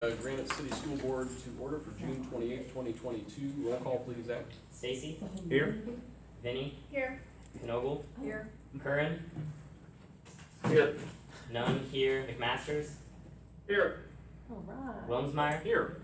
Granite City School Board to order for June 28th, 2022. Roll call, please, Zach. Stacy? Here. Vinny? Here. Knoble? Here. Curran? Here. Nunn here. McMasters? Here. All right. Wilmsmeyer? Here.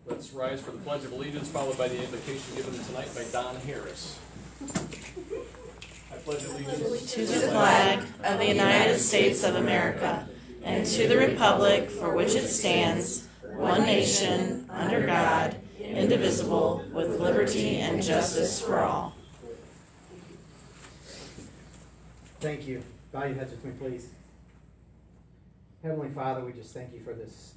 Let's rise for the Pledge of Allegiance, followed by the invocation given tonight by Don Harris. I pledge allegiance to the flag of the United States of America and to the republic for which it stands, one nation, under God, indivisible, with liberty and justice for all. Thank you. Bow your heads with me, please. Heavenly Father, we just thank you for this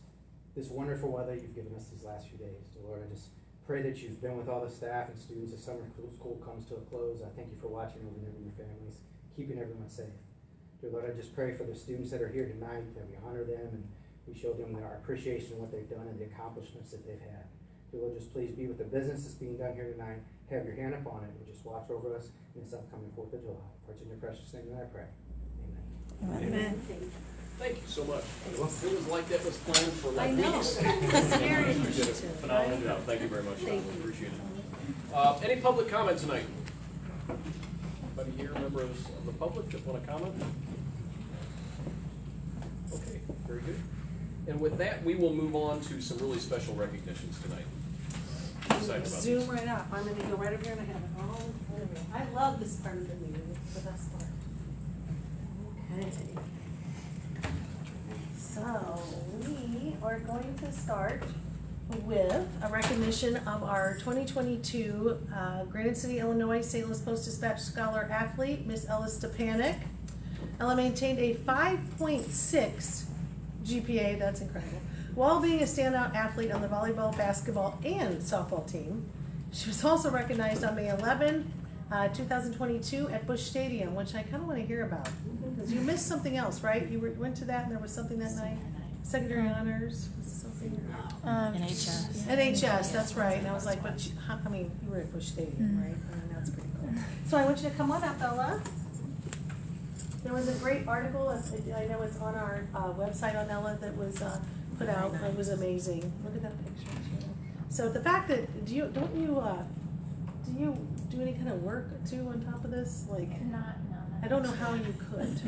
wonderful weather you've given us these last few days. Dear Lord, I just pray that you've been with all the staff and students as summer school comes to a close. I thank you for watching over them and your families, keeping everyone safe. Dear Lord, I just pray for the students that are here tonight, that we honor them and we show them our appreciation of what they've done and the accomplishments that they've had. Dear Lord, just please be with the business that's being done here tonight. Have your hand upon it and just watch over us in this upcoming 4th of July. For it's in your precious name that I pray. Amen. Amen. Thank you so much. It was like that was planned for like I know. weeks. Very You did a phenomenal job. Thank you very much. Thank you. Appreciate it. Any public comment tonight? Anybody here, members of the public that want to comment? Okay, very good. And with that, we will move on to some really special recognitions tonight. Excited about Zoom these. right up. I'm going to go right over here and I have it all over. I love this part of the meeting. It's the best part. Okay. So we are going to start with a recognition of our 2022 Granite City, Illinois St. Louis Post-Dispatch Scholar Athlete, Miss Ella Stepanek. Ella maintained a 5.6 GPA, that's incredible, while being a standout athlete on the volleyball, basketball, and softball team. She was also recognized on May 11, 2022 at Busch Stadium, which I kind of want to hear about. Because you missed something else, right? You went to that and there was something that night? Secondary honors? Was it something? NHS. NHS, that's right. And I was like, but you were at Busch Stadium, right? I mean, that's pretty cool. So I want you to come on up, Ella. There was a great article, I know it's on our website on Ella, that was put out. It was amazing. Look at that picture. So the fact that, do you do any kind of work too on top of this? Like, I don't know how you could.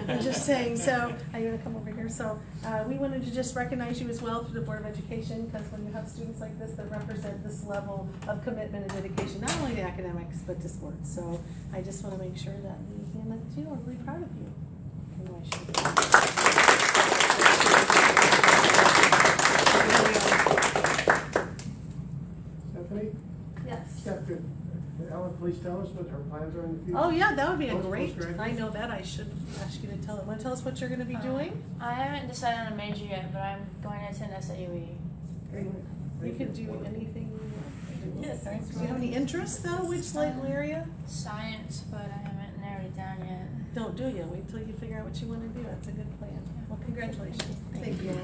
I'm just saying, so, are you gonna come over here? So, we wanted to just recognize you as well through the Board of Education, because when you have students like this that represent this level of commitment and dedication, not only to academics, but to sports. So, I just wanna make sure that we hand that to you. I'm really proud of you. Stephanie? Yes. Steph, could Ellen please tell us what her plans are in the future? Oh, yeah, that would be a Post- great, postgraduate? I know that, I should ask you to tell it. Wanna tell us what you're gonna be doing? I haven't decided on a major yet, but I'm going to attend SAUE. Great. You could do anything you want. Yes. Do you have any interests though? Which area? Science, but I haven't narrowed it down yet. Don't do you. Wait till you figure out what you want to do. That's a good plan. Well, congratulations. Thank you.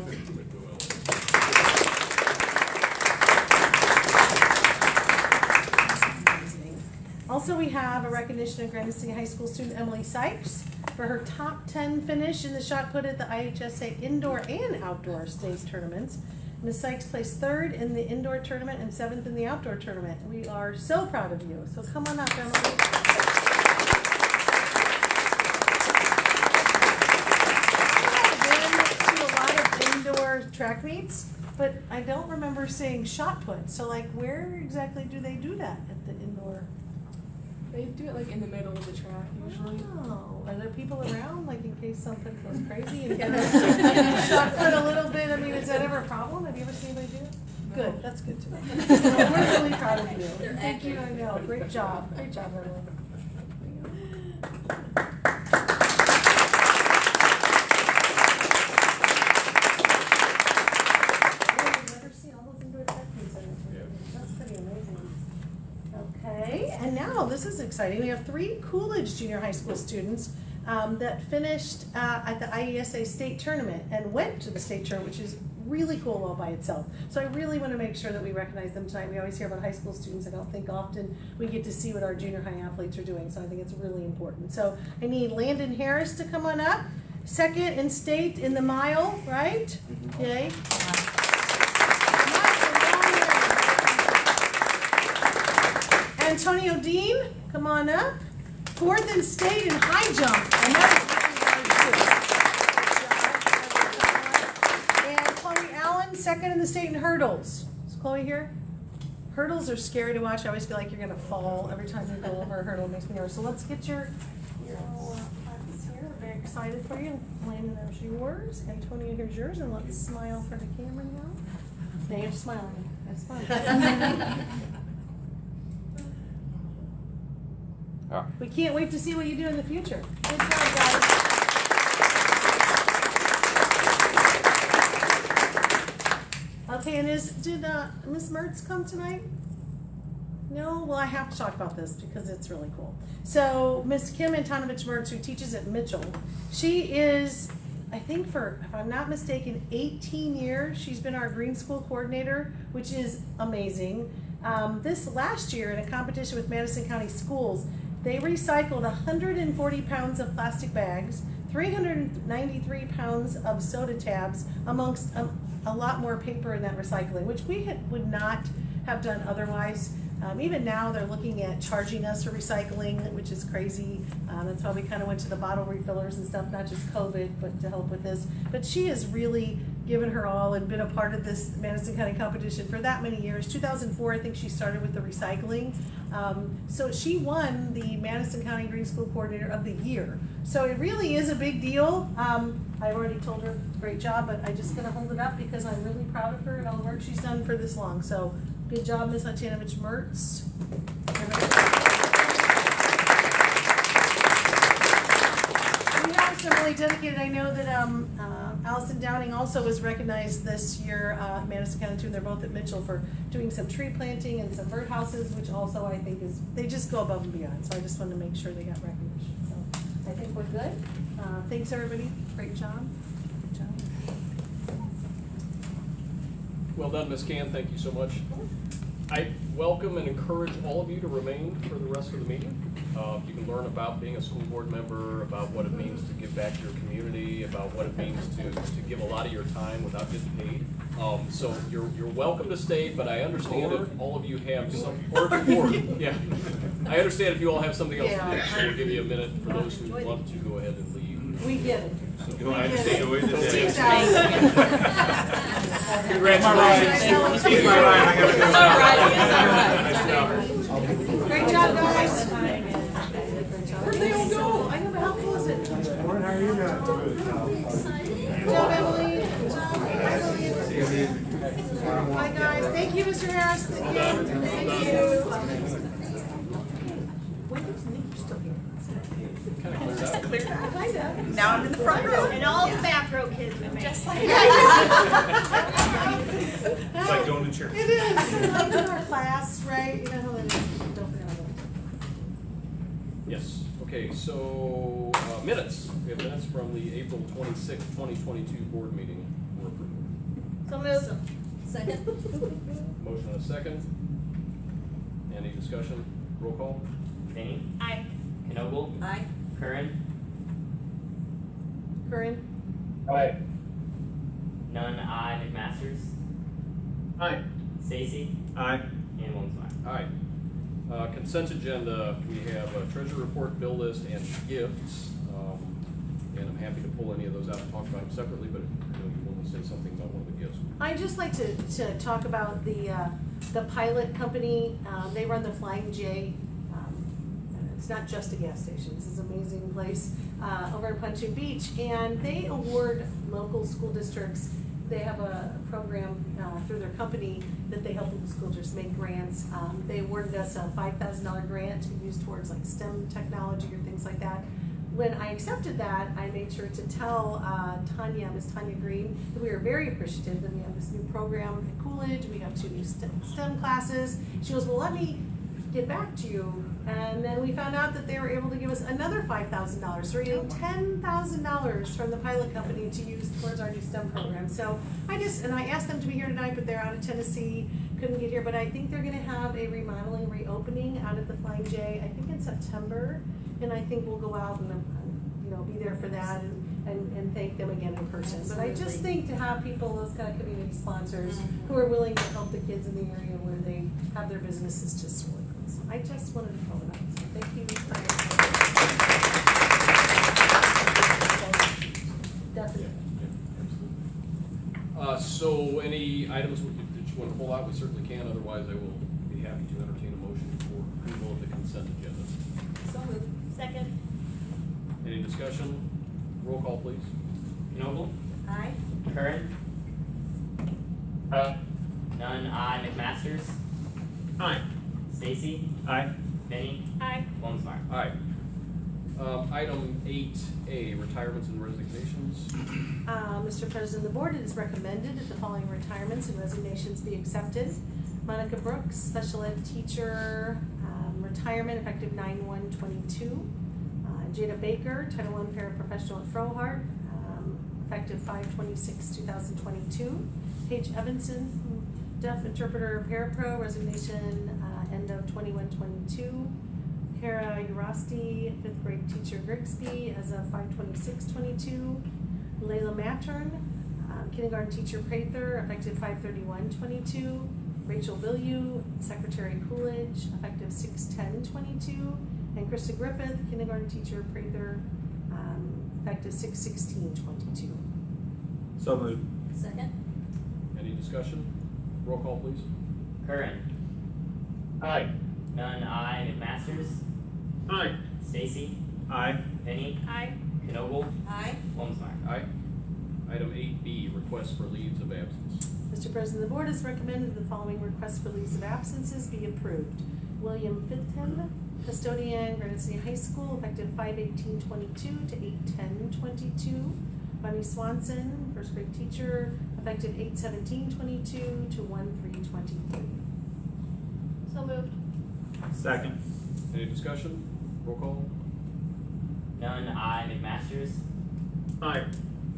Also, we have a recognition of Granite City High School student Emily Sykes for her top 10 finish in the shot put at the IHSA indoor and outdoor state tournaments. Ms. Sykes placed 3rd in the indoor tournament and 7th in the outdoor tournament. We are so proud of you. So come on up, Emily. To a lot of indoor track meets, but I don't remember seeing shot put. So, like, where exactly do they do that at the indoor? They do it like in the middle of the track usually. Oh, are there people around, like in case something goes crazy and shot put a little bit? I mean, is that ever a problem? Have you ever seen anybody do it? Good, that's good to know. We're really proud of you. Thank you, I know, great job, everyone. That's pretty amazing. Okay, and now this is exciting. We have 3 Coolidge Junior High School students that finished at the IESA state tournament and went to the state tournament, which is really cool all by itself. So I really want to make sure that we recognize them tonight. We always hear about high school students. I don't think often we get to see what our junior high athletes are doing, so I think it's really important. So I need Landon Harris to come on up. second in state in the mile, right? Yay. Antonio Dean, come on up. Fourth in state in high jump. And that is Chloe Allen, second in the state in hurdles. Is Chloe here? Hurdles are scary to watch. I always feel like you're gonna fall every time you go over a hurdle. It makes me nervous. So let's get your plaques here. We're very excited for you. Landon, there's yours. Antonio, here's yours. And let's smile for the camera now. Now you're smiling. That's fun. We can't wait to see what you do in the future. Good job, guys. Okay, and did Miss Mertz come tonight? No? Well, I have to talk about this because it's really cool. So, Miss Kim Antonovich Mertz, who teaches at Mitchell, she is, I think for, if I'm not mistaken, 18 years, she's been our green school coordinator, which is amazing. This last year in a competition with Madison County Schools, they recycled 140 pounds of plastic bags, 393 pounds of soda tabs, amongst a lot more paper in that recycling, which we would not have done otherwise. Even now, they're looking at charging us for recycling, which is crazy. That's why we kind of went to the bottle refillers and stuff, not just COVID, but to help with this. But she has really given her all and been a part of this Madison County competition for that many years. 2004, I think she started with the recycling. So she won the Madison County Green School Coordinator of the Year. So it really is a big deal. I've already told her, great job, but I'm just gonna hold it up because I'm really proud of her and all the work she's done for this long. So good job, Ms. Antonovich Mertz. We have some really dedicated, I know that Allison Downing also was recognized this year, Madison County too. They're both at Mitchell for doing some tree planting and some birdhouses, which also I think is, they just go above and beyond. So I just wanted to make sure they got recognition. So I think we're good. Thanks everybody, great job. Good job. Well done, Ms. Can, thank you so much. I welcome and encourage all of you to remain for the rest of the meeting. You can learn about being a school board member, about what it means to give back to your community, about what it means to give a lot of your time without getting paid. So you're welcome to stay, but I understand if all of you have some, or yeah. I understand if you all have something else to do, so we'll give you a minute for those who want to go ahead and leave. We get it. You want to stay away from this? Congratulations. He's my Ryan, I gotta go. Great job, guys. Where'd they all go? I know, but how cool is it? Lauren, how are you doing? Good job, Emily. Good job. Bye, guys. Thank you, Mr. Harris. Thank you. Thank you. When is Nick still here? Kind of cleared out. Kind of. Now I'm in the front row. And all the back row kids with me. Just like It's like going to church. It is. Like in our class, right? You know how it is. Don't forget about that. Yes, okay, so, minutes. We have minutes from the April 26th, 2022 board meeting for approval. So moved. Second. Motion and a second. Any discussion? Roll call? Vinny, Aye. Knoble, Aye. Curran, Corinne? Aye. Nunn, I, McMasters, Aye. Stacy, Aye. and Williams. Aye. Consent agenda, we have a treasurer report, bill list, and gifts. And I'm happy to pull any of those out and talk about them separately, but if you want to say something about one of the gifts. I'd just like to talk about the pilot company. They run the Flying J. It's not just a gas station. This is an amazing place over in Pontoon Beach. And they award local school districts. They have a program through their company that they help local school districts make grants. They awarded us a $5,000 grant to be used towards like STEM technology or things like that. When I accepted that, I made sure to tell Miss Tanya Green, that we are very appreciative that we have this new program at Coolidge. We have 2 new STEM classes. She goes, well, let me get back to you. And then we found out that they were able to give us another $5,000. So we're getting $10,000 from the pilot company to use towards our new STEM program. So I asked them to be here tonight, but they're out of Tennessee, couldn't get here. But I think they're gonna have a remodeling, reopening out at the Flying J, I think in September. And I think we'll go out and, be there for that. And and thank them again in person. But I just think to have people, those kind of community sponsors, who are willing to help the kids in the area where they have their businesses, just really cool. So I just wanted to throw it out, so thank you. Definitely. So any items that you want to pull out, we certainly can, otherwise I will be happy to entertain a motion for approval of the consent agenda. So moved. Second. Any discussion? Roll call, please. Noble, Aye. Curran, Aye. Nunn, I, McMasters, Aye. Stacy, Aye. Benny, Aye. Wolfensmeyer. Aye. Item 8A, retirements and resignations. Mr. President, the board, it is recommended that the following retirements and resignations be accepted. Monica Brooks, special ed teacher, retirement effective 9/1/22. Jada Baker, Title I paraprofessional at Frohart, effective 5/26/2022. Paige Evanson, deaf interpreter parapro, resignation end of 21/22. Kara Urasti, 5th grade teacher Grigsby, as of 5/26/22. Layla Mattern, kindergarten teacher Prather, effective 5/31/22. Rachel Billieu, secretary Coolidge, effective 6/10/22. And Krista Griffith, kindergarten teacher Prather, effective 6/16/22. So moved. Second. Any discussion? Roll call, please. Curran, Aye. Nunn, I, McMasters, Aye. Stacy, Aye. Benny, Aye. Knoble, Aye. Wolfensmeyer. Aye. Item 8B, request for leaves of absence. Mr. President, the board has recommended the following requests for leaves of absences be approved. William Fitton, custodian, Granite City High School, effective 5/18/22 to 8/10/22. Bunny Swanson, first grade teacher, effective 8/17/22 to 1/3/23. So moved. Second. Any discussion? Roll call. Nunn, I, McMasters, Aye.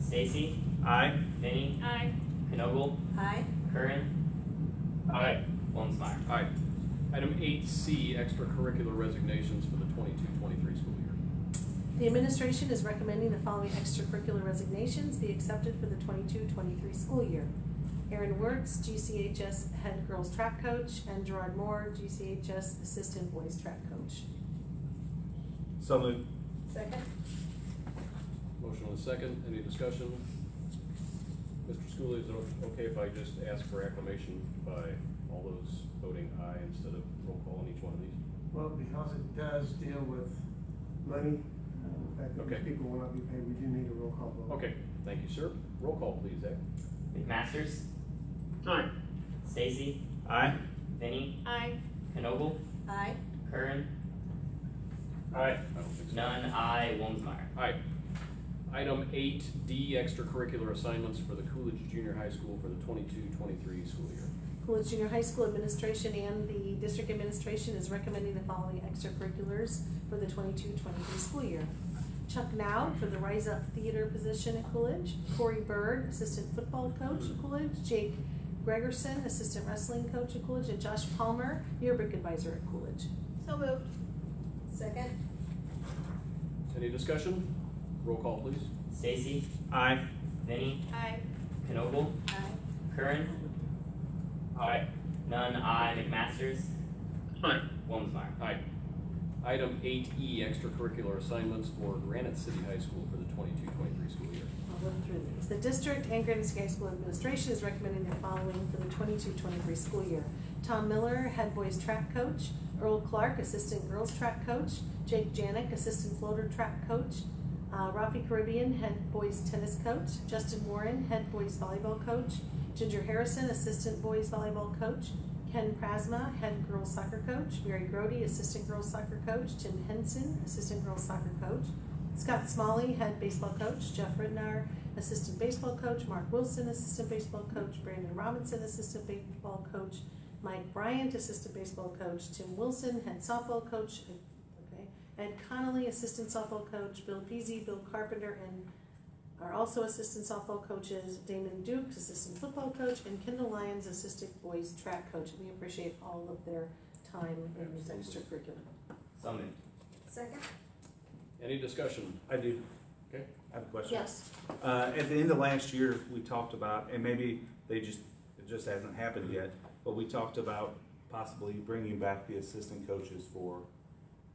Stacy, Aye. Benny, Aye. Knoble, Aye. Curran, Aye. Wolfensmeyer. Aye. Item 8C, extracurricular resignations for the 22-23 school year. The administration is recommending the following extracurricular resignations be accepted for the 22-23 school year. Aaron Wertz, GCHS head girls track coach, and Gerard Moore, GCHS assistant boys track coach. So moved. Second. Motion on the second. Any discussion? Mr. Schooley, is it okay if I just ask for acclamation by all those voting aye instead of roll call on each one of these? Well, because it does deal with money, the fact that Okay. these people will not be paid, we do need a roll call vote. Okay, thank you, sir. Roll call, please, Zach. McMasters, Aye. Stacy, Aye. Benny, Aye. Knoble, Aye. Curran, Aye. I don't think so. Nunn, I, Wolfensmeyer. Aye. Item 8D, extracurricular assignments for the Coolidge Junior High School for the 22-23 school year. Coolidge Junior High School administration and the district administration is recommending the following extracurriculars for the 22-23 school year. Chuck Now for the Rise Up Theater position at Coolidge. Corey Bird, assistant football coach at Coolidge. Jake Gregerson, assistant wrestling coach at Coolidge. And Josh Palmer, yearbook advisor at Coolidge. So moved. Second. Any discussion? Roll call, please. Stacy, Aye. Benny, Aye. Knoble, Aye. Curran, Aye. Nunn, I, McMasters, Aye. Wolfensmeyer. Aye. Item 8E, extracurricular assignments for Granite City High School for the 22-23 school year. I'll run through these. The district and Granite City High School administration is recommending the following for the 22-23 school year. Tom Miller, head boys track coach. Earl Clark, assistant girls track coach. Jake Janik, assistant floater track coach. Rafi Caribbean, head boys tennis coach. Justin Warren, head boys volleyball coach. Ginger Harrison, assistant boys volleyball coach. Ken Prasma, head girls soccer coach. Mary Grody, assistant girls soccer coach. Tim Henson, assistant girls soccer coach. Scott Smalley, head baseball coach. Jeff Ridnar, assistant baseball coach. Mark Wilson, assistant baseball coach. Brandon Robinson, assistant baseball coach. Mike Bryant, assistant baseball coach. Tim Wilson, head softball coach. Ed Connolly, assistant softball coach. Bill Peasy, Bill Carpenter, and are also assistant softball coaches. Damon Dukes, assistant football coach, and Kendall Lyons, assistant boys track coach. We appreciate all of their time in this extracurricular. So moved. Second. Any discussion? I do. Okay. I have a question. Yes. At the end of last year, we talked about, and maybe it just hasn't happened yet, but we talked about possibly bringing back the assistant coaches for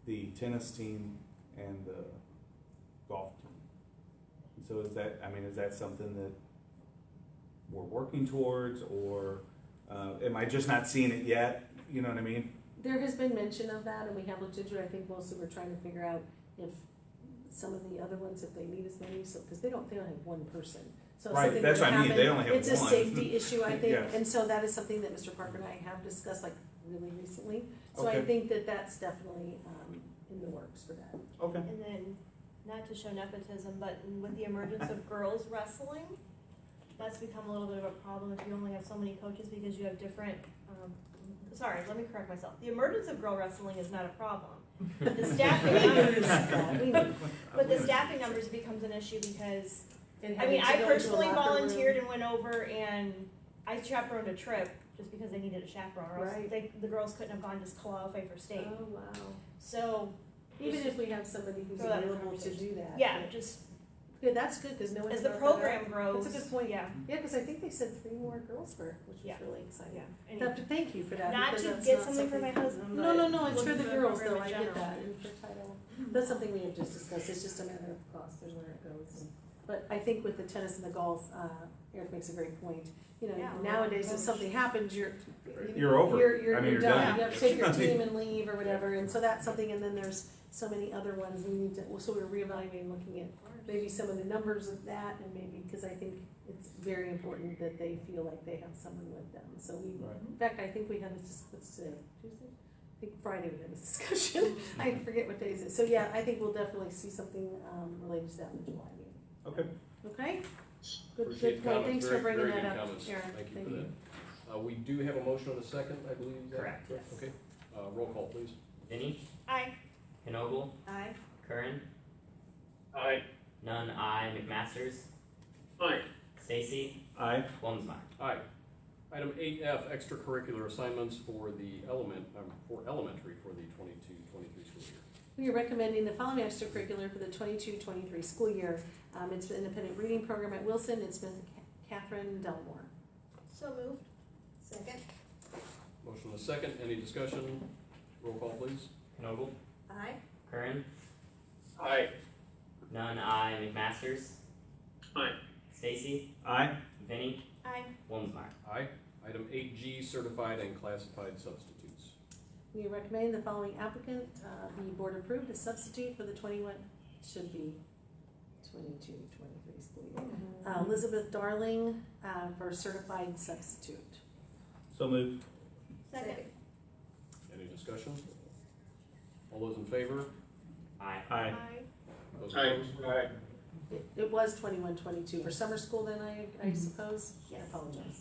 the tennis team and the golf team. And so is that something that we're working towards, or am I just not seeing it yet? You know what I mean? There has been mention of that, and we have looked into it. I think mostly we're trying to figure out if some of the other ones, if they need as many, so, because they don't have one person. So if Right, something that's were to what I mean. happen, They only have it's a one. safety issue, I think, Yes. and so that is something that Mr. Parker and I have discussed, like, really recently. So I Okay. think that that's definitely, in the works for that. Okay. And then, not to show nepotism, but with the emergence of girls wrestling, that's become a little bit of a problem if you only have so many coaches because you have different, sorry, let me correct myself. The emergence of girl wrestling is not a problem. But the staffing numbers, but the staffing numbers becomes an issue because, And I having mean, to I go into a personally locker room. volunteered and went over and I chaperoned a trip just because they needed a chaperone, or else Right. the girls couldn't have gone to qualify for state. Oh, wow. So, Even if we have somebody who's Throw that in available to conversation. do that. yeah, but- just Good, that's good, because no one. as the brought that up. program grows. That's a good point. Yeah, Yeah, because I think they said 3 more girls for, which was Yeah. really exciting. yeah. I Anyway. have to thank you for that. Not because to that's get not something for my husband, No, no, no, but it's for the looking girls program though, in I get general. that, and for title. That's something we have just discussed, it's just a matter of cost, there's where it goes. But I think with the tennis and the golf, Eric makes a great point. You know, Yeah. nowadays if something happens, you're You're over. You're I mean, you're done. done. You have to take your team and leave or whatever, and so that's something, and then there's so many other ones we need to, so we're reevaluating, looking at maybe some of the numbers of that, and maybe, because I think it's very important that they feel like they have someone with them, so we, Right. in fact, I think we had this, what's today, Tuesday? I think Friday we had this discussion, I forget what day is it, so yeah, I think we'll definitely see something, related to that in the July meeting, Okay. okay? Good, Appreciate good the point, comments. thanks for Very- bringing very that good up, comments. Aaron, Thank you thank for you. that. We do have a motion and a second, I believe. Is that Correct. Yes. Okay, roll call, please. Vinnie, Aye. Knoble, Aye. Curran, Aye. Nunn, I, McMasters, Aye. Stacy, Aye. Womsmeyer. Aye. Item 8F, extracurricular assignments for the elementary for the 22-23 school year. We are recommending the following extracurricular for the 22-23 school year. It's the independent reading program at Wilson. It's been Catherine Delmore. So moved. Second. Motion and a second, any discussion? Roll call, please. Knoble, Aye. Curran, Aye. Nunn, I, McMasters, Aye. Stacy, Aye. Vinnie, Aye. Womsmeyer. Aye. Item 8G, certified and classified substitutes. We recommend the following applicant be board approved as substitute for the 22-23 school year. Elizabeth Darling for certified substitute. So moved. Second. Any discussion? All those in favor? Aye. Aye. Those Aye. opposed? Aye. It was 21-22 for summer school then, I suppose? I Yes. apologize.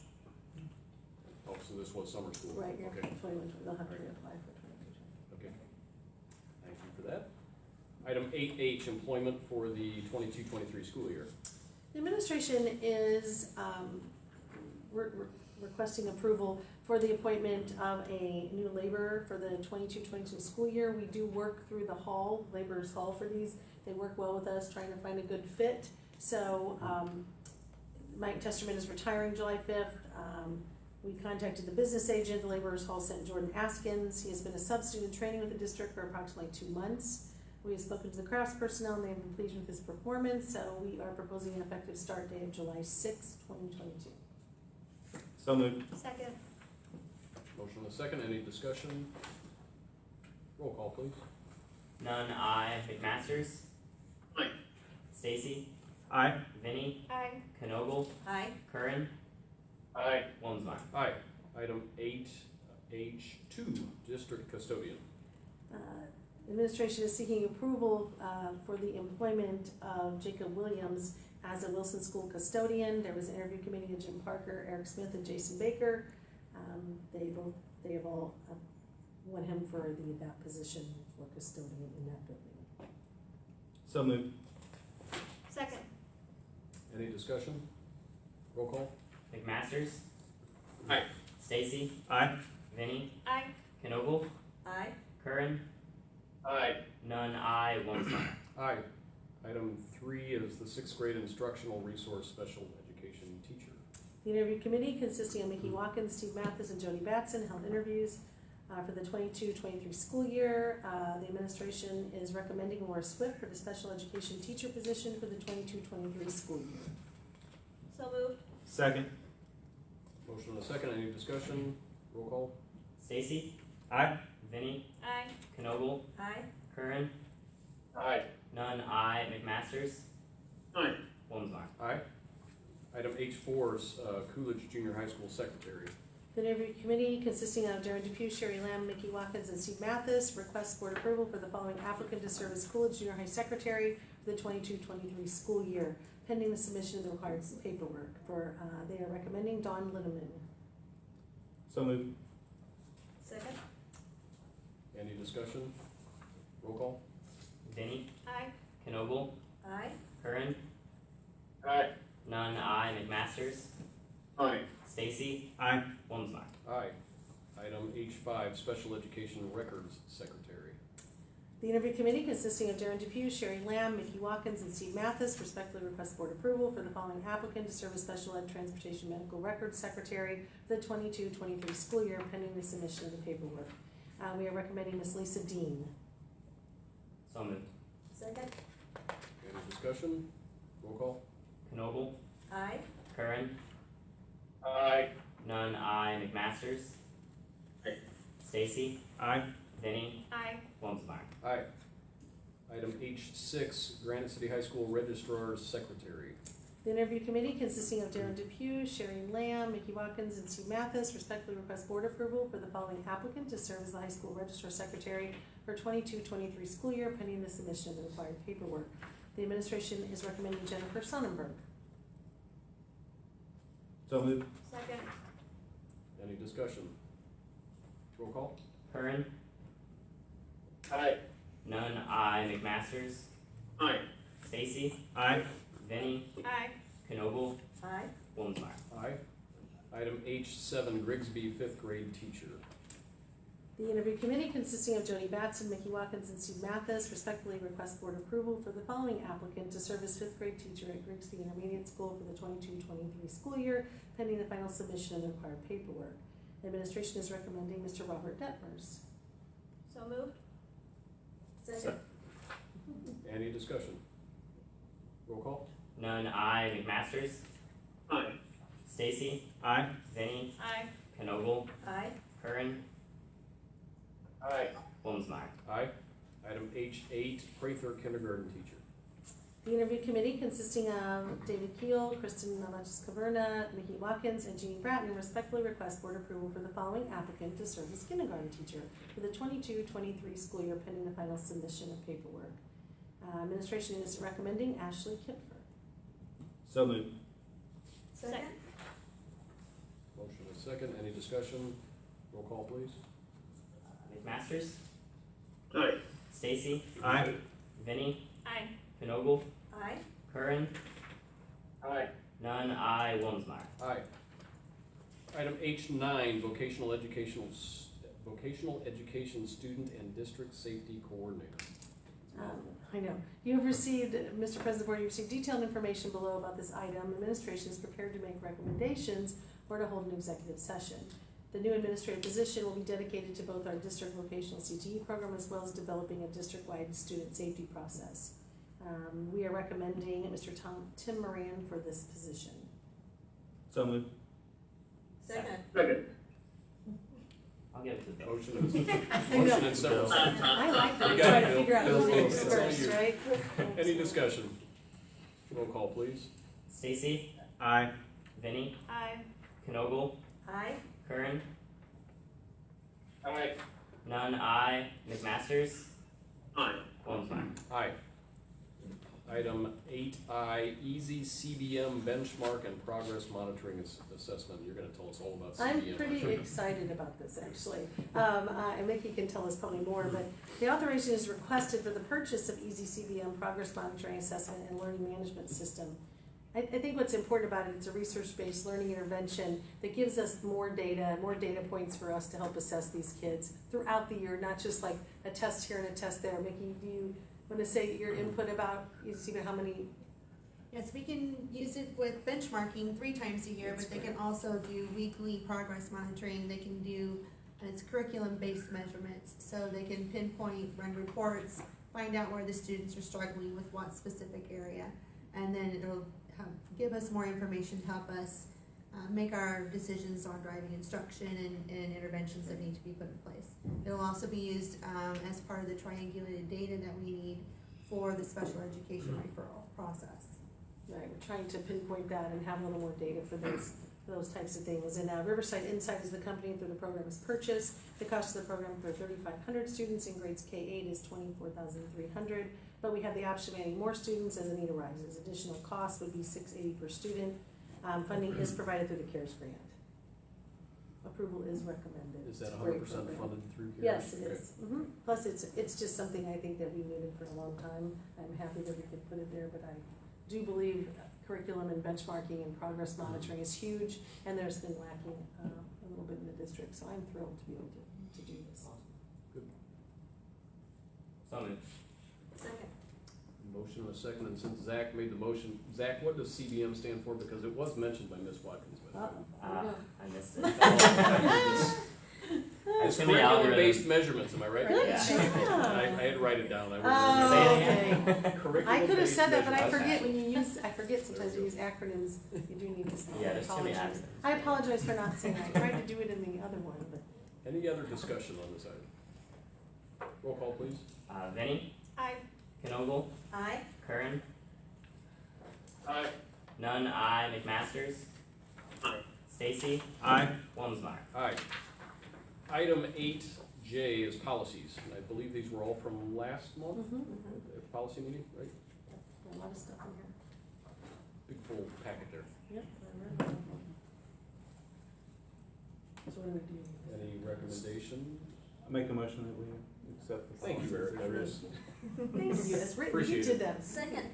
Oh, so this was summer school? Right, you're Okay, 21, they'll have to reapply for 22. okay. Thank you for that. Item 8H, employment for the 22-23 school year. The administration is requesting approval for the appointment of a new laborer for the 22-22 school year. We do work through the hall, laborers hall for these. They work well with us, trying to find a good fit. So Mike Testerman is retiring July 5th. We contacted the business agent, the laborers hall sent Jordan Askins. He has been a substitute in training with the district for approximately 2 months. We have spoken to the crafts personnel and they have been pleased with his performance, so we are proposing an effective start date of July 6th, 2022. So moved. Second. Motion and a second, any discussion? Roll call, please. Nunn, I, McMasters, Aye. Stacy, Aye. Vinnie, Aye. Knoble, Aye. Curran, Aye. Womsmeyer. Aye. Item 8H2, district custodian. Administration is seeking approval for the employment of Jacob Williams as a Wilson School custodian. There was an interview committee of Jim Parker, Eric Smith, and Jason Baker. They have all won him for that position for custodian in that building. So moved. Second. Any discussion? Roll call. McMasters, Aye. Stacy, Aye. Vinnie, Aye. Knoble, Aye. Curran, Aye. Nunn, I, Womsmeyer. Aye. Item 3 is the 6th grade instructional resource special education teacher. The interview committee, consisting of Mickey Watkins, Steve Mathis, and Jody Batson, held interviews for the 22-23 school year. The administration is recommending Laura Swift for the special education teacher position for the 22-23 school year. So moved. Second. Motion and a second. Any discussion? Roll call. Stacy, Aye. Vinny, Aye. Knoble, Aye. Curran, Aye. None, I, McMasters, Aye. Wolfensmeyer. Aye. Item H4 is Coolidge Junior High School secretary. The interview committee, consisting of Darren Depew, Sherry Lamb, Mickey Watkins, and Steve Mathis, requests board approval for the following applicant to serve as Coolidge Junior High secretary for the 22-23 school year, pending the submission of the required paperwork. They are recommending Dawn Linneman. So moved. Second. Any discussion? Roll call. Vinny, Aye. Knoble, Aye. Curran, Aye. None, I, McMasters, Aye. Stacy, Aye. Wolfensmeyer. Aye. Item H5, special education records secretary. The interview committee, consisting of Darren Depew, Sherry Lamb, Mickey Watkins, and Steve Mathis, respectfully request board approval for the following applicant to serve as special ed transportation medical records secretary for the 22-23 school year, pending the submission of the paperwork. We are recommending Ms. Lisa Dean. So moved. Second. Any discussion? Roll call. Knoble, Aye. Curran, Aye. None, I, McMasters, Aye. Stacy, Aye. Vinny, Aye. Wolfensmeyer. Aye. Item H6, Granite City High School registrar's secretary. The interview committee, consisting of Darren Depew, Sherry Lamb, Mickey Watkins, and Steve Mathis, respectfully request board approval for the following applicant to serve as the high school registrar secretary for 22-23 school year, pending the submission of the required paperwork. The administration is recommending Jennifer Sonnenberg. So moved. Second. Any discussion? Roll call. Curran, Aye. None, I, McMasters, Aye. Stacy, Aye. Vinny, Aye. Knoble, Aye. Wolfensmeyer. Aye. Item H7, Grigsby 5th grade teacher. The interview committee, consisting of Jody Batson, Mickey Watkins, and Steve Mathis, respectfully request board approval for the following applicant to serve as 5th grade teacher at Grigsby Intermediate School for the 22-23 school year, pending the final submission of the required paperwork. The administration is recommending Mr. Robert Detmers. So moved. Second. Any discussion? Roll call. None, I, McMasters, Aye. Stacy, Aye. Vinny, Aye. Knoble, Aye. Curran, Aye. Wolfensmeyer. Aye. Item H8, Prather kindergarten teacher. The interview committee, consisting of David Keel, Kristen Nalachis-Caverna, Mickey Watkins, and Jeannie Bratton, respectfully request board approval for the following applicant to serve as kindergarten teacher for the 22-23 school year, pending the final submission of paperwork. Administration is recommending Ashley Kipfer. So moved. Second. Motion is second. Any discussion? Roll call, please. McMasters, Aye. Stacy, Aye. Vinny, Aye. Knoble, Aye. Curran, Aye. None, I, Wolfensmeyer. Aye. Item H9, vocational education student and district safety coordinator. I know. You have received, Mr. President Board, you received detailed information below about this item. Administration is prepared to make recommendations or to hold an executive session. The new administrative position will be dedicated to both our district vocational CTE program as well as developing a district-wide student safety process. We are recommending Mr. Tim Moran for this position. So moved. Second. Second. I'll give it to Bill. Motion is, I know. motion and several seconds. I like that. You You got try it, to Bill. figure out Bill's who little- needs that's all first, you. right? Any discussion? Roll call, please. Stacy, Aye. Vinny, Aye. Knoble, Aye. Curran, Aye. None, I, McMasters, Aye. Wolfensmeyer. Aye. Item 8I, easy CBM benchmark and progress monitoring assessment. You're gonna tell us all about CBM. I'm pretty excited about this, actually. And Mickey can tell us probably more, but the authorization is requested for the purchase of Easy CBM Progress Monitoring Assessment and Learning Management System. I think what's important about it, it's a research-based learning intervention that gives us more data points for us to help assess these kids throughout the year, not just like a test here and a test there. Mickey, do you Want to say your input about, you see how many, Yes, we can use it with benchmarking 3 times a year, That's but they great. can also do weekly progress monitoring. They can do, and it's curriculum-based measurements, so they can pinpoint, run reports, find out where the students are struggling with what specific area. And then it'll give us more information to help us make our decisions on driving instruction and interventions that need to be put in place. It'll also be used as part of the triangulated data that we need for the special education referral process. right, we're trying to pinpoint that and have a little more data for those types of things. And Riverside Insight is the company that the program is purchased. The cost of the program for 3,500 students in grades K-8 is $24,300. But we have the option of adding more students as the need arises. Additional cost would be $680 per student. Funding is provided through the CARES grant. Approval is recommended. Is that It's a great 100% program. funded through CARES? Yes, it is. Plus, it's just something I think that we needed for a long time. I'm happy that we could put it there, but I do believe curriculum and benchmarking and progress monitoring is huge, and there's been lacking a little bit in the district, so I'm thrilled to be able to do this. So moved. Second. Motion and a second, and since Zach made the motion, Zach, what does CBM stand for? Because it was mentioned by Ms. Watkins. But I missed it. it's It's gonna be algorithm. curriculum-based measurements, am I right? Good Yeah. job. I had to write it down. I Oh, Say it okay. Curriculum-based I could have said that, but I measurements. forget when you use, I forget sometimes you use acronyms, you do need to spell. Yeah, there's too many Apologies. acronyms. I apologize for not saying that. I tried to do it in the other one, but. Any other discussion on this item? Roll call, please. Vinnie, Aye. Knogle, Aye. Curran, Aye. Nunn, I, McMasters, Aye. Stacy, Aye. Walmsmeyer. Aye. Item 8J is policies. And I believe these were all from last month at the policy meeting, right? A lot of stuff in here. Big full packet there. Yep. I read it. So what do we do? Any recommendation? I make a motion that we accept the Thank you, policies Eric. as written. Thank you, that's written, you Appreciate did it. that. Second.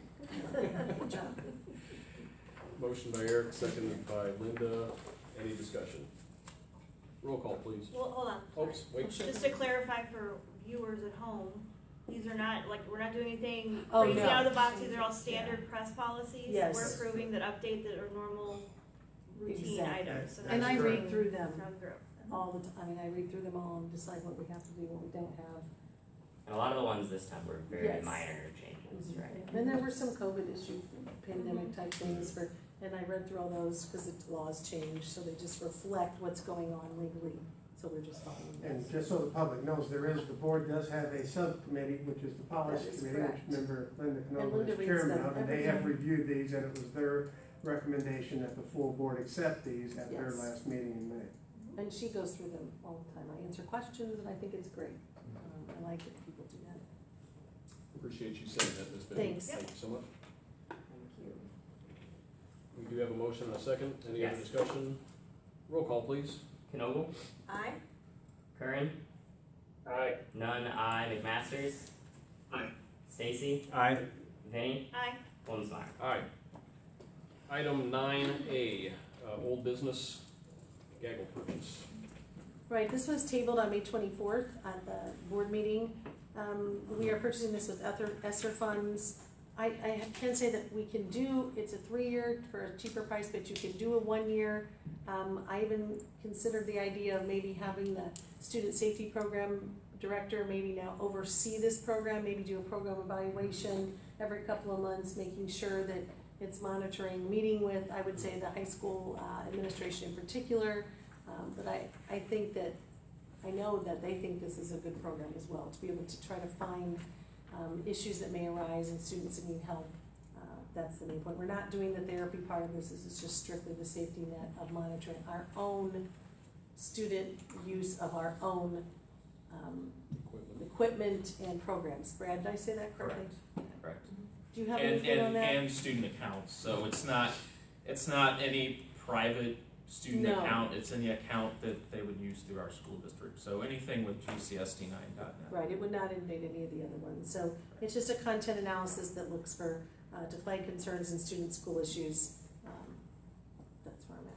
Good job. Motion by Eric, seconded by Linda. Any discussion? Roll call, please. Well, hold on. Oops, wait. Just to clarify for viewers at home, these are not, like, we're not doing anything Oh, crazy no. out of the box, these are all standard press policies. Yes. We're approving that update that are normal routine Exactly. items, so And that's I read going through them through. all the time. I read through them all and decide what we have to do, what we don't have. And a lot of the ones this time were very Yes. minor changes, right? And there were some COVID issue, pandemic type things for, and I read through all those because the laws changed, so they just reflect what's going on legally. So we're just following And those. just so the public knows, the board does have a subcommittee, which is the policy That is committee, which correct. member Linda And Knoll Linda is reads chairman them of, and they every have time. reviewed these, and it was their recommendation that the full board accept these at their Yes. last meeting in May. And she goes through them all the time. I answer questions and I think it's great. I like that people do that. Appreciate you saying that, Ms. Benny. Thanks. Thank you so much. Thank you. We do have a motion and a second. Any other Yes. discussion? Roll call, please. Knogle, Aye. Curran, Aye. Nunn, I, McMasters, Aye. Stacy, Aye. Vinnie, Aye. Walmsmeyer. Aye. Item 9A, old business gaggle purchase. Right, this was tabled on May 24th at the board meeting. We are purchasing this with ESSER funds. I can say that we can do, it's a 3-year for a cheaper price, but you can do a 1-year. I even considered the idea of maybe having the student safety program director maybe now oversee this program, maybe do a program evaluation every couple of months, making sure that it's monitoring, meeting with, I would say, the high school administration in particular. But I think that, I know that they think this is a good program as well, to be able to try to find issues that may arise in students that need help. That's the main point. We're not doing the therapy part of this, it's just strictly the safety net of monitoring our own student use of our own equipment and programs. Brad, did I say that correctly? Correct. Do you have anything on that? And student accounts, so it's not any private student No. account, it's any account that they would use through our school district, so anything with GCSD9.net. Right, it would not invade any of the other ones. So it's just a content analysis that looks for, to flag concerns in student school issues. That's where I'm at.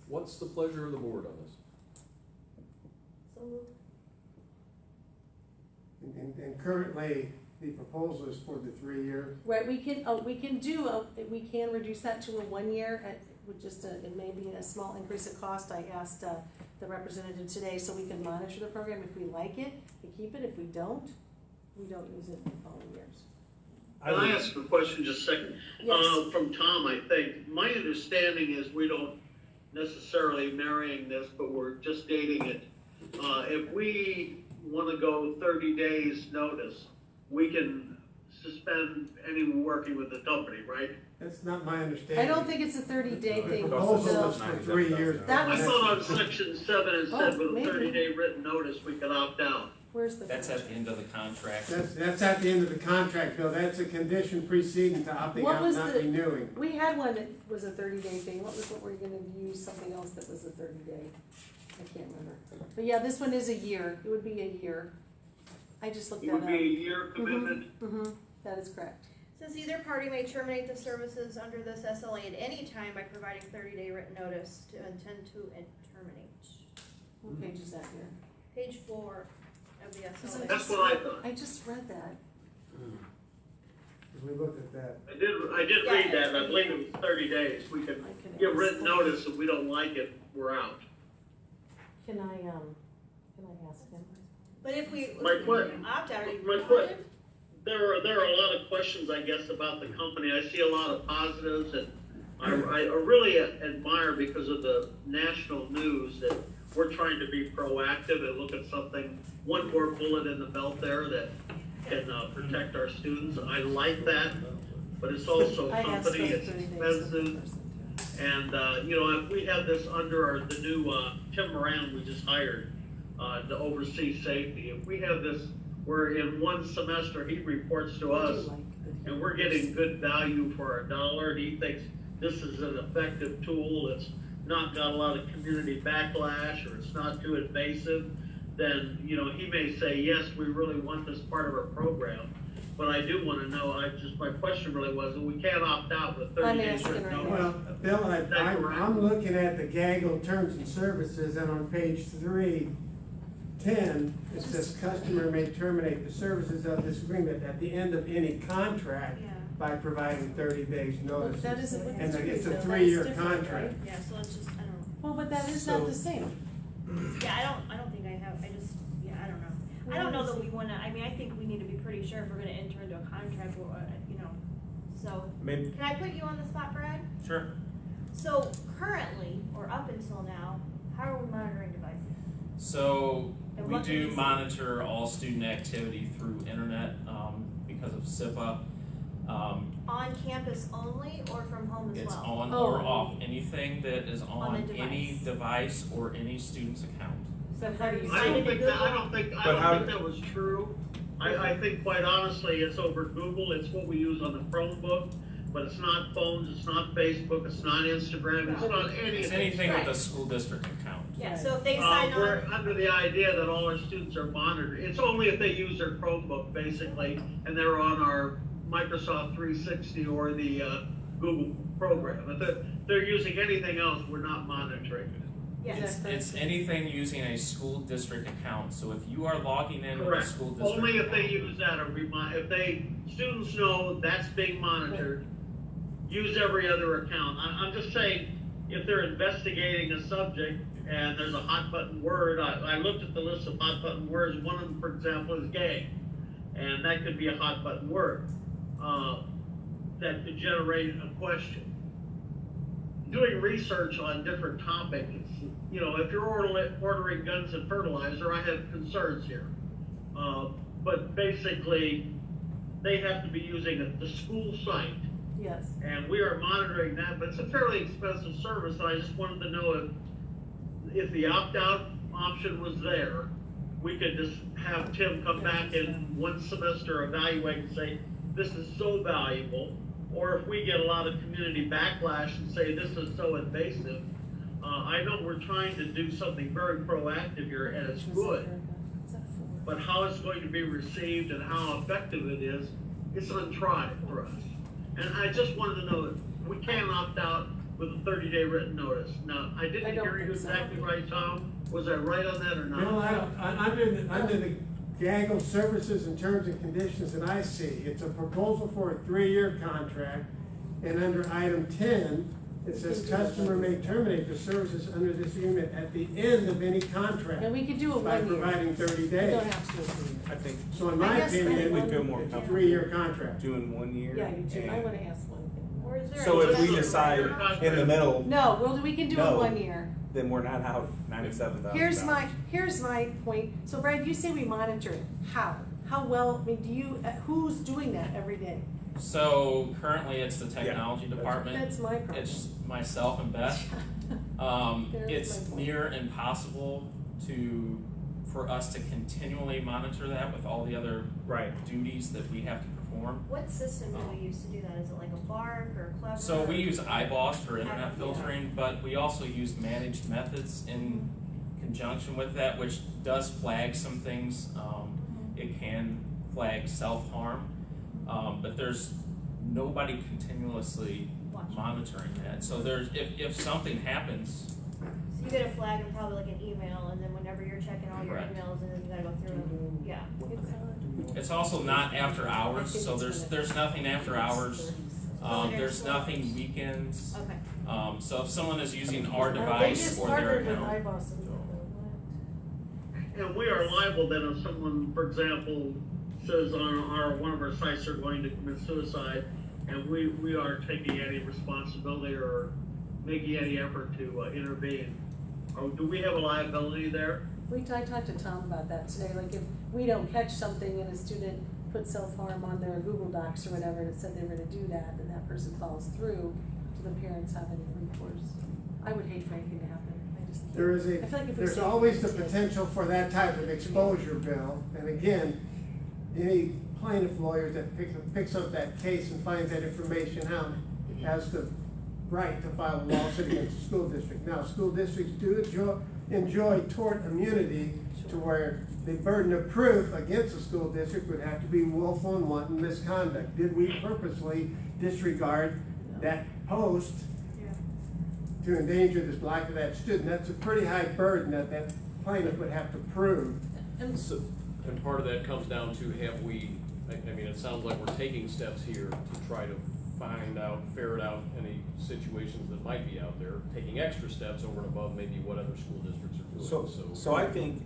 What's the pleasure of the board on this? So moved. And currently, the proposal is for the 3-year. Right, we can reduce that to a 1 year with just it may be a small increase of cost. I asked, the representative today so we can monitor the program. If we like it, we keep it. If we don't use it in the following years. Can I ask a question just a second? Yes. From Tom, I think. My understanding is we don't necessarily marrying this, but we're just dating it. If we want to go 30 days notice, we can suspend anyone working with the company, right? That's not my understanding. I don't think it's a 30-day The thing. proposal is for 3 years. That I was- thought on section 7 it said Oh, with a maybe. 30-day written notice, we could opt out. Where's the? That's at the end of the contract. That's at the end of the contract, Bill. That's a condition preceding to opting What out, was not the- renewing. We had one that was a 30-day thing. What were you gonna use something else that was a 30-day? I can't remember. But yeah, this one is a year. It would be a year. I just looked It that up. would be a year commitment. That is correct. Says either party may terminate the services under this SLA at any time by providing 30-day written notice to intend to terminate. What page is that here? Page 4 of the SLA. That's what I thought. I just read that. We looked at that. I did read that, and I believe it was 30 days. We could give written notice. If we don't like it, we're out. Can I ask him? But if we My que- opt out, are you my refunded? There are a lot of questions, I guess, about the company. I see a lot of positives, and I really admire, because of the national news, that we're trying to be proactive and look at something, one more bullet in the belt there that can protect our students. I like that, but it's also I asked company, for it's 30 days. expensive. And, if we have this under the new, Tim Moran we just hired, to oversee safety, if we have this, where in one semester he reports to us, and we're getting good value for our dollar, and he thinks this is an effective tool, it's not got a lot of community backlash, or it's not too invasive, then, he may say, yes, we really want this part of our program. But I do want to know, my question really was, we can't opt out with 30 I'm days asking written right notice. Well, Bill, I'm looking at the gaggle terms and services, and on page 310, it says customer may terminate the services of this agreement at the end of any contract Yeah. by providing 30 days notice. That isn't what And this it's is, a though. 3-year That's different, contract. right? Yeah, so it's just, I don't know. Well, but that is not the same. Yeah, I don't think I have, I just, yeah, I don't know. I don't know that we wanna, I think we need to be pretty sure if we're gonna enter into a contract, or, so. Maybe, Can I put you on the spot, Brad? Sure. So currently, or up until now, how are we monitoring devices? So And we what can do you see? monitor all student activity through internet, because of SIPA. On campus only, or from home as It's well? on Oh. or off, anything that is on the any device. device or any student's account. So how do you? I don't think But how- that was true. I think quite honestly, it's over Google, it's what we use on the Chromebook, but it's not phones, it's not Facebook, it's not Instagram, it's not It's anything. anything with a Right. school district account. Yeah, so if they sign We're on, under the idea that all our students are monitored. It's only if they use their Chromebook, basically, and they're on our Microsoft 360 or the Google program. If they're using anything else, we're not monitoring it. yes. It's anything using a school district account, so if you are logging in with a Correct. school district Only if they account, use that, or students know that's being monitored, use every other account. I'm just saying, if they're investigating a subject and there's a hot button word, I looked at the list of hot button words, one of them, for example, is gay. And that could be a hot button word, that could generate a question. Doing research on different topics, if you're ordering guns and fertilizer, I have concerns here. But basically, they have to be using the school site, Yes. and we are monitoring that, but it's a fairly expensive service, and I just wanted to know if the opt-out option was there, we could just have Tim come back in one semester, evaluate and say, this is so valuable, or if we get a lot of community backlash and say this is so invasive. I know we're trying to do something very proactive here, and it's good, but how it's going to be received and how effective it is, it's untried for us. And I just wanted to know that we can opt out with a 30-day written notice. Now, I didn't I don't hear you think so. exactly right, Tom. Was I right on that or not? Bill, under the Gaggle Services and Terms and Conditions that I see. It's a proposal for a 3-year contract, and under item 10, it says customer may terminate the services under this agreement at the end of any contract And we could do a by 1 year. providing 30 We days. don't have to do a 3 year. I think So in my I guess opinion, maybe we'd feel more it's a comfortable 3-year contract. doing 1 year. Yeah, you do. I and- wanna ask one thing. Or is there So a if we just- decide in the middle, No, well, we can do No. a 1 year. then we're not out $97,000. Here's my point. So Brad, you say we monitor it. How? How well, I mean, who's doing that every day? So currently it's the technology department. That's my problem. It's myself and Beth. There's It's my point. near impossible for us to continually monitor that with all the other Right. duties that we have to perform. What system do we use to do that? Is it like a Bark or Clever? So we use iBoss for internet Yeah. filtering, but we also use managed methods in conjunction with that, which does flag some things. It can flag self-harm, but there's nobody continuously monitoring that. So if something happens, So you get a flag and probably like an email, and then whenever you're checking all your Correct. emails, and then you gotta go through them. Yeah. it's also not after hours, so there's nothing after hours. There's nothing weekends. Okay. So if someone is using our They device just or their partnered with account. iBoss and And we are liable then if someone, for example, says on one of our sites they're going to commit suicide, and we are taking any responsibility or making any effort to intervene. Or do we have a liability there? I talked to Tom about that today, like if we don't catch something and a student put self-harm on their Google Docs or whatever, and it said they were gonna do that, and that person follows through, do the parents have any recourse? I would hate for anything to happen, I just can't. There is I feel like if we there's say- always the potential for that type of exposure, Bill. And again, any plaintiff lawyer that picks up that case and finds that information out has the right to file a lawsuit against the school district. Now, school districts do enjoy tort immunity to where the burden of proof against the school district would have to be willful and wanton misconduct. Did we purposely disregard that post to endanger the life of that student? That's a pretty high burden that plaintiff would have to prove. And part of that comes down to have we, I mean, it sounds like we're taking steps here to try to find out, ferret out any situations that might be out there, taking extra steps over and above maybe what other school districts are doing. So I think,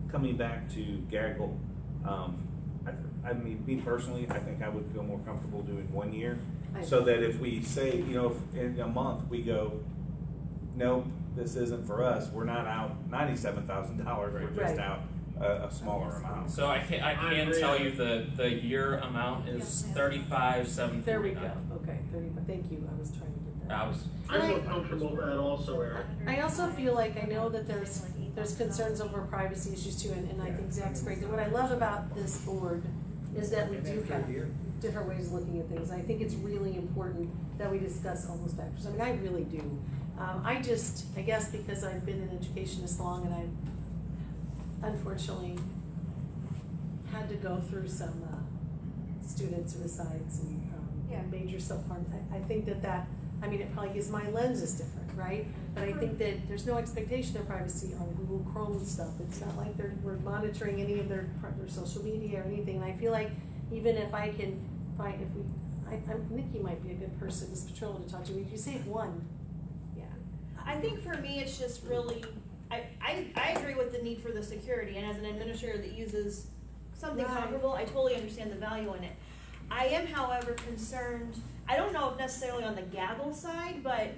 coming back to Gaggle, I mean, me personally, I think I would feel more comfortable doing 1 year. So that if we say, if in a month we go, no, this isn't for us, we're not out $97,000, we're just Right. out a smaller amount. So I can tell you the year amount is $35,749. There we go, okay, 30, thank you, I was trying to get that. I feel comfortable with that also, Eric. I also feel like, I know that there's concerns over privacy issues too, and I think Zach's great. And what I love about this board is that we do have different ways of looking at things. I think it's really important that we discuss all those factors. I mean, I really do. I guess because I've been in education this long and I've unfortunately had to go through some student suicides and major self-harm. I think that, I mean, it probably gives my lens is different, right? But I think that there's no expectation of privacy on Google Chrome stuff. It's not like we're monitoring any of their social media or anything. And I feel like even if I can find, Nikki might be a good person, Ms. Petrillo, to talk to. If you say one. Yeah. I think for me, it's just really, I agree with the need for the security, and as an administrator that uses something Right. comparable, I totally understand the value in it. I am, however, concerned, I don't know if necessarily on the Gaggle side, but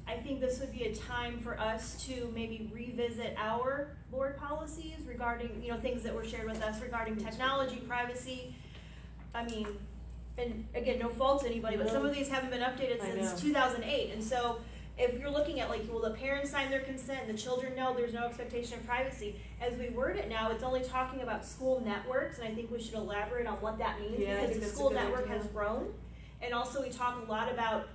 I think this would be a time for us to maybe revisit our board policies regarding, things that were shared with us regarding technology, privacy. I mean, and again, no fault to anybody, but some of these haven't been updated since 2008, and so if you're looking at will the parents sign their consent, the children know there's no expectation of privacy. As we word it now, it's only talking about school networks, and I think we should elaborate on what that means, Yeah, I because think the that's a school good network idea. has grown. And also we talk a lot about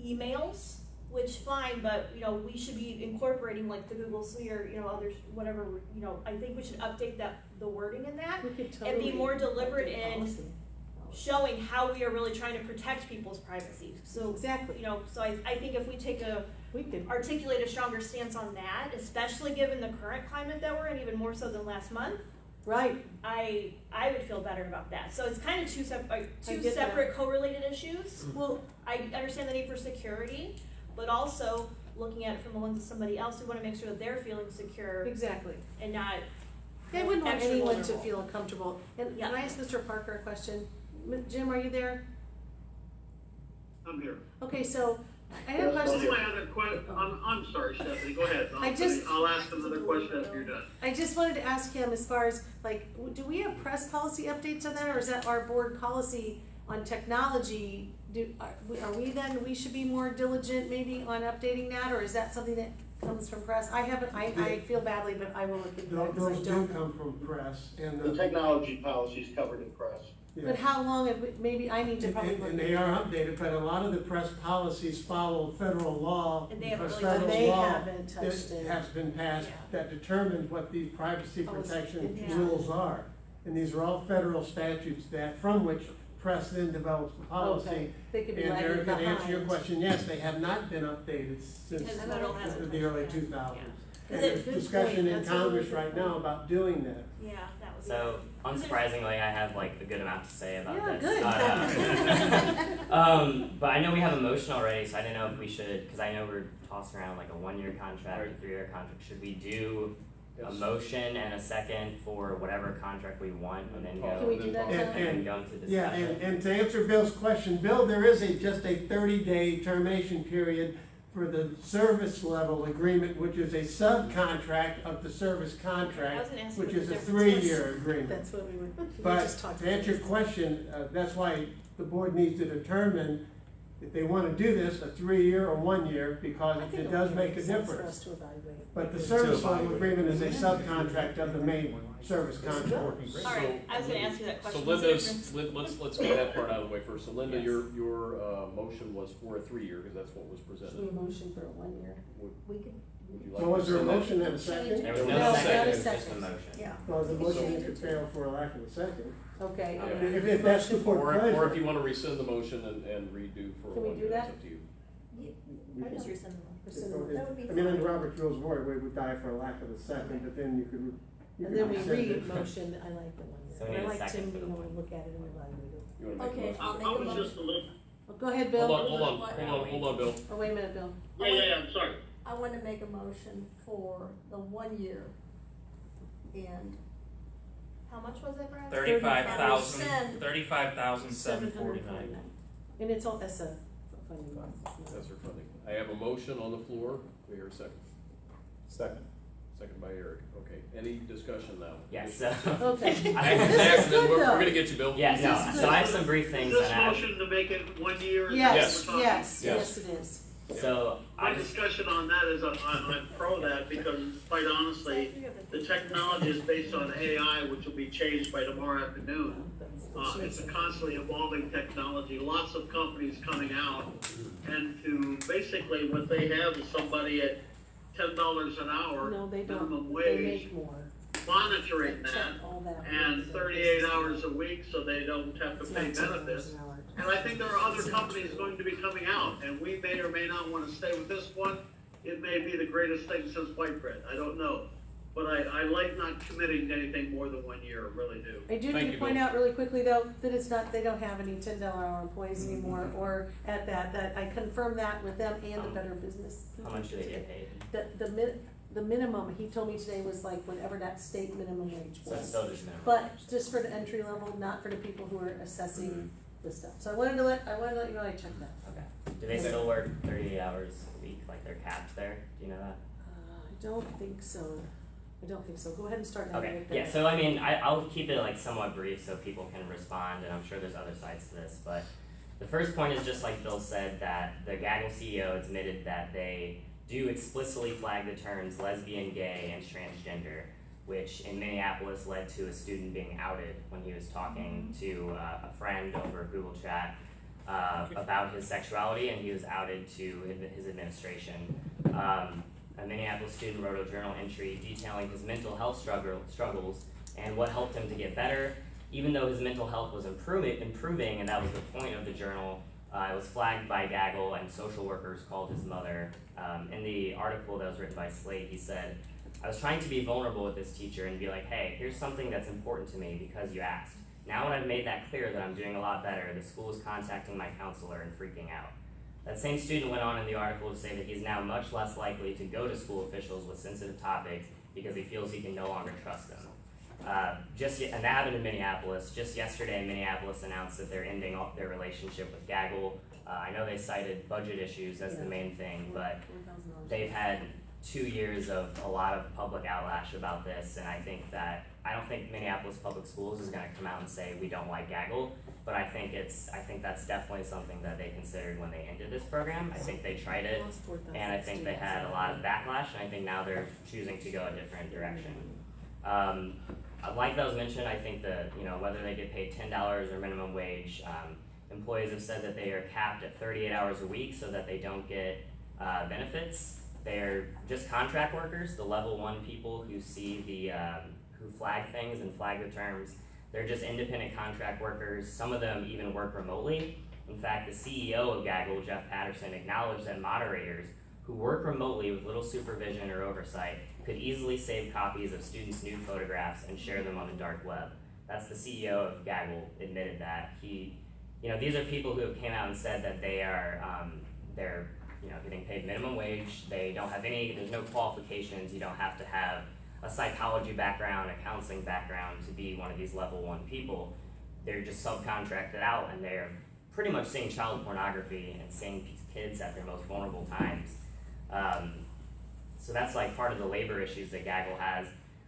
emails, which fine, but we should be incorporating the Google Sphere, others, whatever, I think we should update the wording in that. We could And totally be more deliberate update in policy. showing how we are really trying to protect people's privacy. So Exactly. so I think if we take We could. articulate a stronger stance on that, especially given the current climate that we're in, even more so than last month, Right, I would feel better about that. So it's kind of two I two get that. separate correlated issues. well, I understand the need for security, but also looking at it from the lens of somebody else, we want to make sure that they're feeling secure exactly. and not. I wouldn't want extra anyone to vulnerable. feel uncomfortable. And Yeah. can I ask Mr. Parker a question? Jim, are you there? I'm here. Okay, so I have a So question. my other I'm sorry, Stephanie, go ahead. I'll ask another question after you're done. I just wanted to ask him as far as, like, do we have press policy updates on that, or is that our board policy on technology? Are we then, we should be more diligent maybe on updating that, or is that something that comes from press? I haven't, I feel badly, but I will look into that, because Those I do don't. come from press, and The technology policy is covered in press. yeah. But how long have we, maybe I need to probably look And into they are that. updated, but a lot of the press policies follow federal law. And they haven't because really And federal they law haven't touched it. has been passed Yeah. that determines what these privacy Oh, it's protection in- rules are. And these are all federal statutes that, from which press then develops the policy. Okay, they could be And lagging Eric, to behind. answer your question, yes, they have not been updated since Because federal hasn't the touched early that. 2000s. Yeah. And Good there's point. discussion in That's a really Congress good right point. now about doing that. Yeah, that would be. So unsurprisingly, I have like a good amount to say about Yeah, this. good. But I know we have a motion already, so I didn't know if we should, because I know we're tossing around like a 1-year contract, a 3-year contract. Should we do a motion and a second for whatever contract we want, and then go? Can we do that, And- John? And then go into discussion? Yeah, and to answer Bill's question, Bill, there is just a 30-day termination period for the service level agreement, which is a subcontract of the service I was contract, gonna ask you which what is the a difference was. 3-year agreement. That's what we But just talked to about. answer your question, that's why the board needs to determine if they wanna do this, a 3-year or 1 year, because I think it does would make a sense for us difference. to evaluate. But the service level agreement is a subcontract of the main service contract. All right, I was gonna ask you that So question. What's the Linda's, difference? let's get that part out of the way first. So Linda, Yes. your motion was for a 3-year, because that's what was Should we presented. motion for a 1 year? Would We could, would you like So to was there a rescind that? motion and a second? There was No, no not a second, it was second. just a motion. yeah. Well, the motion could fail for a lack of a second. Okay. Yeah. okay. If that's the board Or pleasure. if you wanna rescind the motion and redo for a Can we 1 do year, that's that? up to you. I Just don't- rescind them. Rescind Okay. the- That would be I mean, under fine. Robert's Rules of Order, we would die for a lack of a second, but then you could. And then we rescind it. re-motion, I like the 1 year. So we need I a like second Tim for the being able to one. look at it and evaluate it. You wanna make a Okay, motion? I'll make I a was just a motion. little, Oh, go ahead, Bill. Hold on, Bill. Oh, wait a minute, Bill. yeah, I'm sorry. I want to make a motion for the 1 year and How much was it, Brad? 35,749. And it's all ESSA funding. That's her funding. I have a motion on the floor. We hear a second. Second. Second by Eric. Okay. Any discussion now? Yes. Okay. Exactly. good, We're though. gonna get you, Bill. Yeah, This no, is so I have good. some brief Is things this on that. motion to make it 1 year? Is that Yes, what we're talking? yes, Yes. yes, it is. So My I just, discussion on that is I'm pro that because quite honestly, the technology is based on AI, which will be changed by tomorrow afternoon. It's a constantly evolving technology, lots of companies coming out. And to basically what they have is somebody at $10 an hour, No, they don't. minimum They wage, make more. monitoring Check that, all that. and 38 hours a week so they don't have to It's pay not $10 benefits. an hour. And I think there are other companies going to be coming out, and we may or may not want to stay with this one. It may be the greatest thing since white bread, I don't know. But I like not committing to anything more than 1 year, I really do. I do Thank need to you, point Bill. out really quickly though, that it's not, they don't have any $10 hour employees anymore, or at that I confirmed that with them and the Better Business. how much do they get paid? The minimum, he told me today was like whatever that state minimum wage So it's was. still just minimum. But just for the entry level, not for the people who are assessing the stuff. So I wanted to let you know I checked that. Okay. Do they still work 38 hours a week, like they're capped there? Do you know that? I don't think so. I don't think so. Go ahead and start. Okay, Henry, yeah, so I mean, I'll keep it like somewhat brief so people can respond, and I'm sure there's other sides to this, but the first point is just like Bill said, that the Gaggle CEO admitted that they do explicitly flag the terms lesbian, gay, and transgender, which in Minneapolis led to a student being outed when he was talking to a friend over Google Chat about his sexuality, and he was outed to his administration. A Minneapolis student wrote a journal entry detailing his mental health struggles and what helped him to get better. Even though his mental health was improving, and that was the point of the journal, it was flagged by Gaggle, and social workers called his mother. In the article that was written by Slate, he said, I was trying to be vulnerable with this teacher and be like, hey, here's something that's important to me because you asked. Now when I've made that clear that I'm doing a lot better, the school is contacting my counselor and freaking out. That same student went on in the article to say that he's now much less likely to go to school officials with sensitive topics because he feels he can no longer trust them. And that happened in Minneapolis. Just yesterday, Minneapolis announced that they're ending their relationship with Gaggle. I know they cited budget issues as the main thing, but they've had 2 years of a lot of public outlash about this, and I don't think Minneapolis Public Schools is going to come out and say we don't like Gaggle, but I think that's definitely something that they considered when they ended this program. I think they tried it, and I think they had a lot of backlash, and I think now they're choosing to go a different direction. Like that was mentioned, I think that, whether they get paid $10 or minimum wage, employees have said that they are capped at 38 hours a week so that they don't get benefits. They're just contract workers, the level 1 people who see who flag things and flag the terms. They're just independent contract workers. Some of them even work remotely. In fact, the CEO of Gaggle, Jeff Patterson, acknowledged that moderators who work remotely with little supervision or oversight could easily save copies of students' nude photographs and share them on the dark web. That's the CEO of Gaggle admitted that. These are people who have came out and said that they're getting paid minimum wage. They don't have there's no qualifications. You don't have to have a psychology background, a counseling background to be one of these level 1 people. They're just subcontracted out, and they're pretty much seeing child pornography and seeing kids at their most vulnerable times. So that's like part of the labor issues that Gaggle has.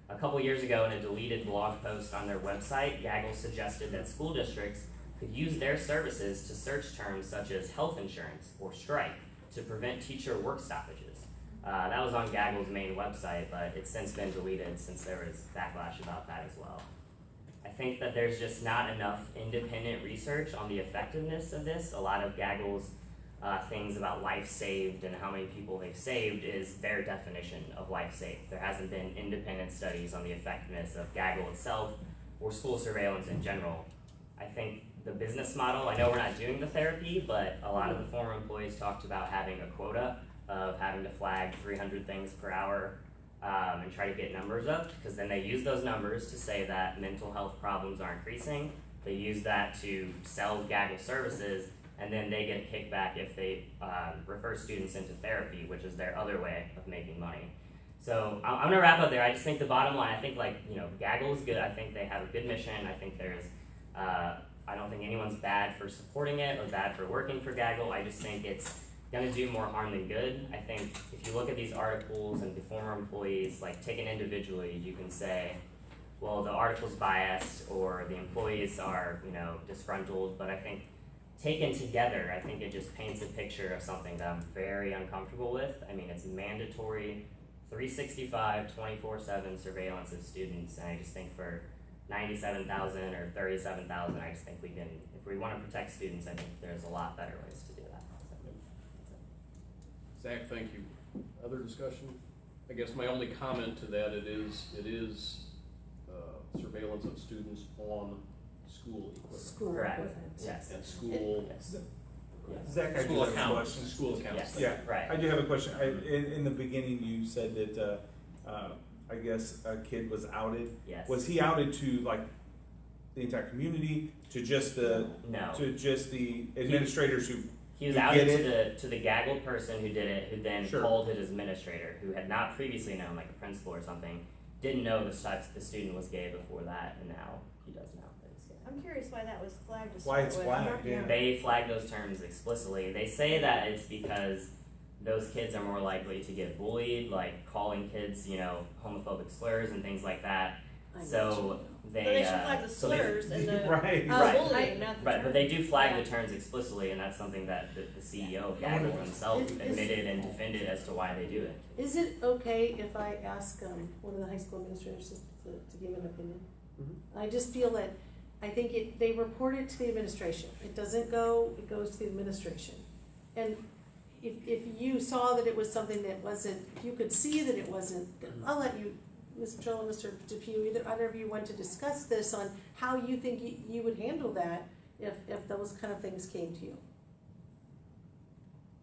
A couple years ago, in a deleted blog post on their website, Gaggle suggested that school districts could use their services to search terms such as health insurance or strike to prevent teacher work stoppages. That was on Gaggle's main website, but it's since been deleted since there was backlash about that as well. I think that there's just not enough independent research on the effectiveness of this. A lot of Gaggle's things about life saved and how many people they've saved is their definition of life saved. There hasn't been independent studies on the effectiveness of Gaggle itself or school surveillance in general. I think the business model, I know we're not doing the therapy, but a lot of the former employees talked about having a quota of having to flag 300 things per hour and try to get numbers up, because then they use those numbers to say that mental health problems are increasing. They use that to sell Gaggle services, and then they get a kickback if they refer students into therapy, which is their other way of making money. So I'm gonna wrap up there. I just think the bottom line, I think Gaggle is good. I think they have a good mission. I think I don't think anyone's bad for supporting it or bad for working for Gaggle. I just think it's gonna do more harm than good. I think if you look at these articles and the former employees, taken individually, you can say, well, the article's biased or the employees are, disgruntled, but I think taken together, I think it just paints a picture of something that I'm very uncomfortable with. I mean, it's mandatory 365, 24/7 surveillance of students, and I just think for 97,000 or 37,000, I just think if we want to protect students, I think there's a lot better ways to do that. Zach, thank you. Other discussion? I guess my only comment to that, it is surveillance of students on school equipment. School Correct. equipment. Yes. And school. Yes. Zach, I do School have a accounts. question. School accounts. Yes. Yeah, Right. I do have a question. In the beginning, you said that I guess a kid was outed. Yes. Was he outed to the entire community, to just the No. administrators who? He was who outed get to the Gaggle person who did it, who then Sure. told his administrator, who had not previously known, like a principal or something, didn't know the student was gay before that, and now he does know that he's gay. I'm curious why that was flagged to Why start it's with. flagged, yeah. They flag those terms explicitly. They say that it's because those kids are more likely to get bullied, like calling kids, homophobic slurs and things like that. So But they should flag the slurs and the Right. bullying, not the Right, term. but they do flag Yeah. the terms explicitly, and that's something that the CEO of Gaggle himself admitted and defended as to why they do it. Is it okay if I ask one of the high school administrators to give an opinion? Mhm. I just feel that, I think they report it to the administration. It doesn't go, it goes to the administration. And if you saw that it was something that wasn't, if you could see that it wasn't, I'll let you, Mr. Joel and Mr. Depew, either of you want to discuss this on how you think you would handle that if those kind of things came to you.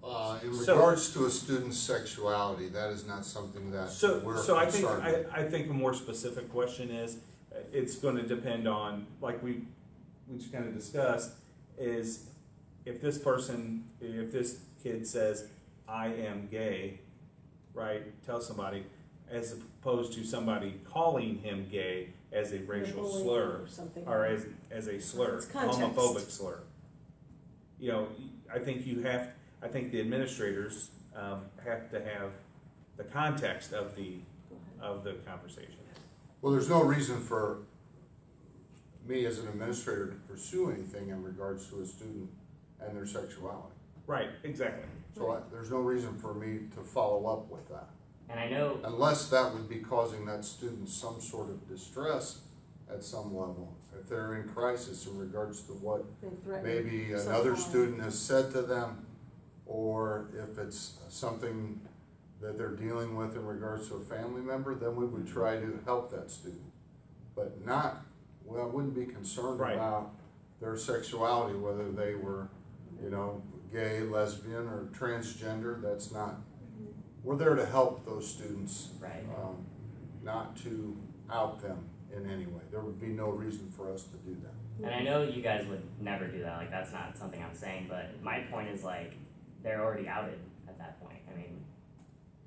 In So- regards to a student's sexuality, that is not something that we're So I think, concerned with. I think a more specific question is, it's gonna depend on, like we just kinda discussed, is if this kid says, I am gay, right, tell somebody, as opposed to somebody calling him gay as a racial bullying slur, or something. or as a slur, It's context. homophobic slur. You know, I think the administrators, have to have the context of the conversation. Well, there's no reason for me as an administrator to pursue anything in regards to a student and their sexuality. Right, exactly. So there's no reason for me to follow up with that. And I know, Unless that would be causing that student some sort of distress at some level. If they're in crisis in regards to what They threaten maybe self-harm. another student has said to them, or if it's something that they're dealing with in regards to a family member, then we would try to help that student. But not, well, I wouldn't be concerned Right. about their sexuality, whether they were, gay, lesbian, or transgender. That's not, we're there to help those students, right, not to out them in any way. There would be no reason for us to do that. and I know you guys would never do that, like, that's not something I'm saying, but my point is, like, they're already outed at that point. I mean,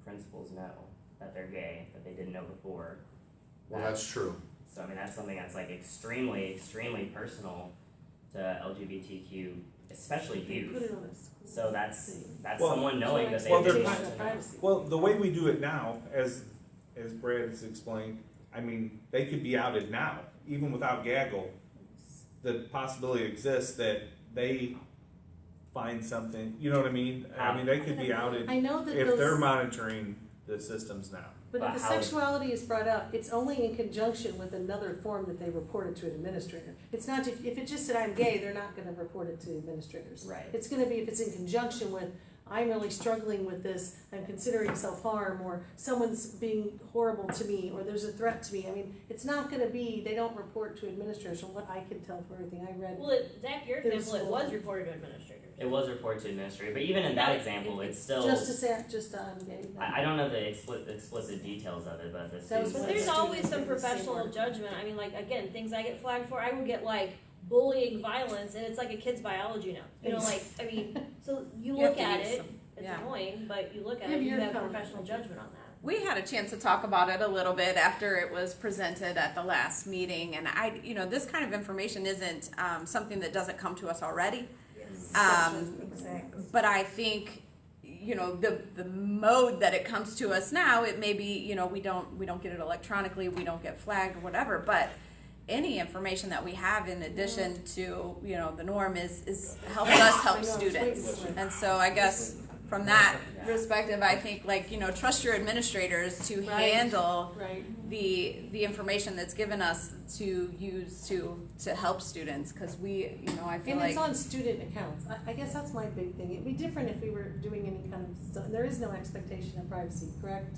principals know that they're gay, that they didn't know before. Well, that's true. So, I mean, that's something that's, like, extremely, extremely personal to LGBTQ, especially youth. Put it on a school So that's thing. Well- someone knowing that they Well, didn't they're- want to know. Privacy. Well, the way we do it now, as Brad has explained, I mean, they could be outed now, even without gaggle. The possibility exists that they find something, you know what I mean? I mean, they could be outed I know that if they're those, monitoring the systems now. but But if the how- sexuality is brought up, it's only in conjunction with another form that they reported to an administrator. It's not, if it just said I'm gay, they're not gonna report it to administrators. Right. It's gonna be if it's in conjunction with, I'm really struggling with this, I'm considering self-harm, or someone's being horrible to me, or there's a threat to me. I mean, it's not gonna be, they don't report to administrators, from what I can tell from everything I read. Well, Zach, your There's example, it a- was reported to administrators. It was reported to administrator, but even in that example, it's still, Just to say, just I'm gay. I don't know the explicit details of it, but the That was students. But what there's students always some did the same professional work. judgment. I mean, like, again, things I get flagged for, I would get like bullying, violence, and it's like a kid's biology note. You know, like, I mean, so you You have look to at use it, some- it's yeah. annoying, but you look at Give it, you your have comment. professional judgment on that. We had a chance to talk about it a little bit after it was presented at the last meeting, and this kind of information isn't something that doesn't come to us already. Exactly. But I think, the mode that it comes to us now, it may be, we don't get it electronically, we don't get flagged or whatever, but any information that we have in addition to, the norm is helps us I help know, I was students. waiting for it. And so I guess from that perspective, I think trust your administrators to Right. handle Right. the information that's given us to use to help students, because I feel And like it's on student accounts. I guess that's my big thing. It'd be different if we were doing any kind of stuff. There is no expectation of privacy, correct?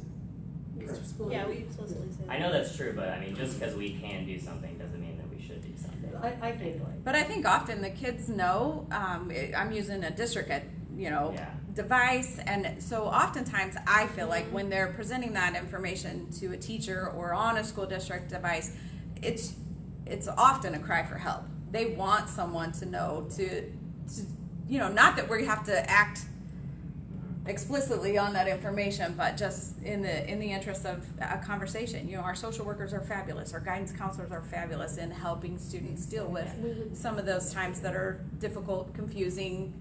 Mr. Spooner? Yeah, we explicitly say that. I know that's true, but I mean, just because we can do something doesn't mean that we should do something. I get it. But I think often the kids know, I'm using a district Yeah. device, and so oftentimes I feel like when they're presenting that information to a teacher or on a school district device, it's often a cry for help. They want someone to know to not that we have to act explicitly on that information, but just in the interest of a conversation. Our social workers are fabulous, our guidance counselors are fabulous in helping students deal with some of those times that are difficult, confusing,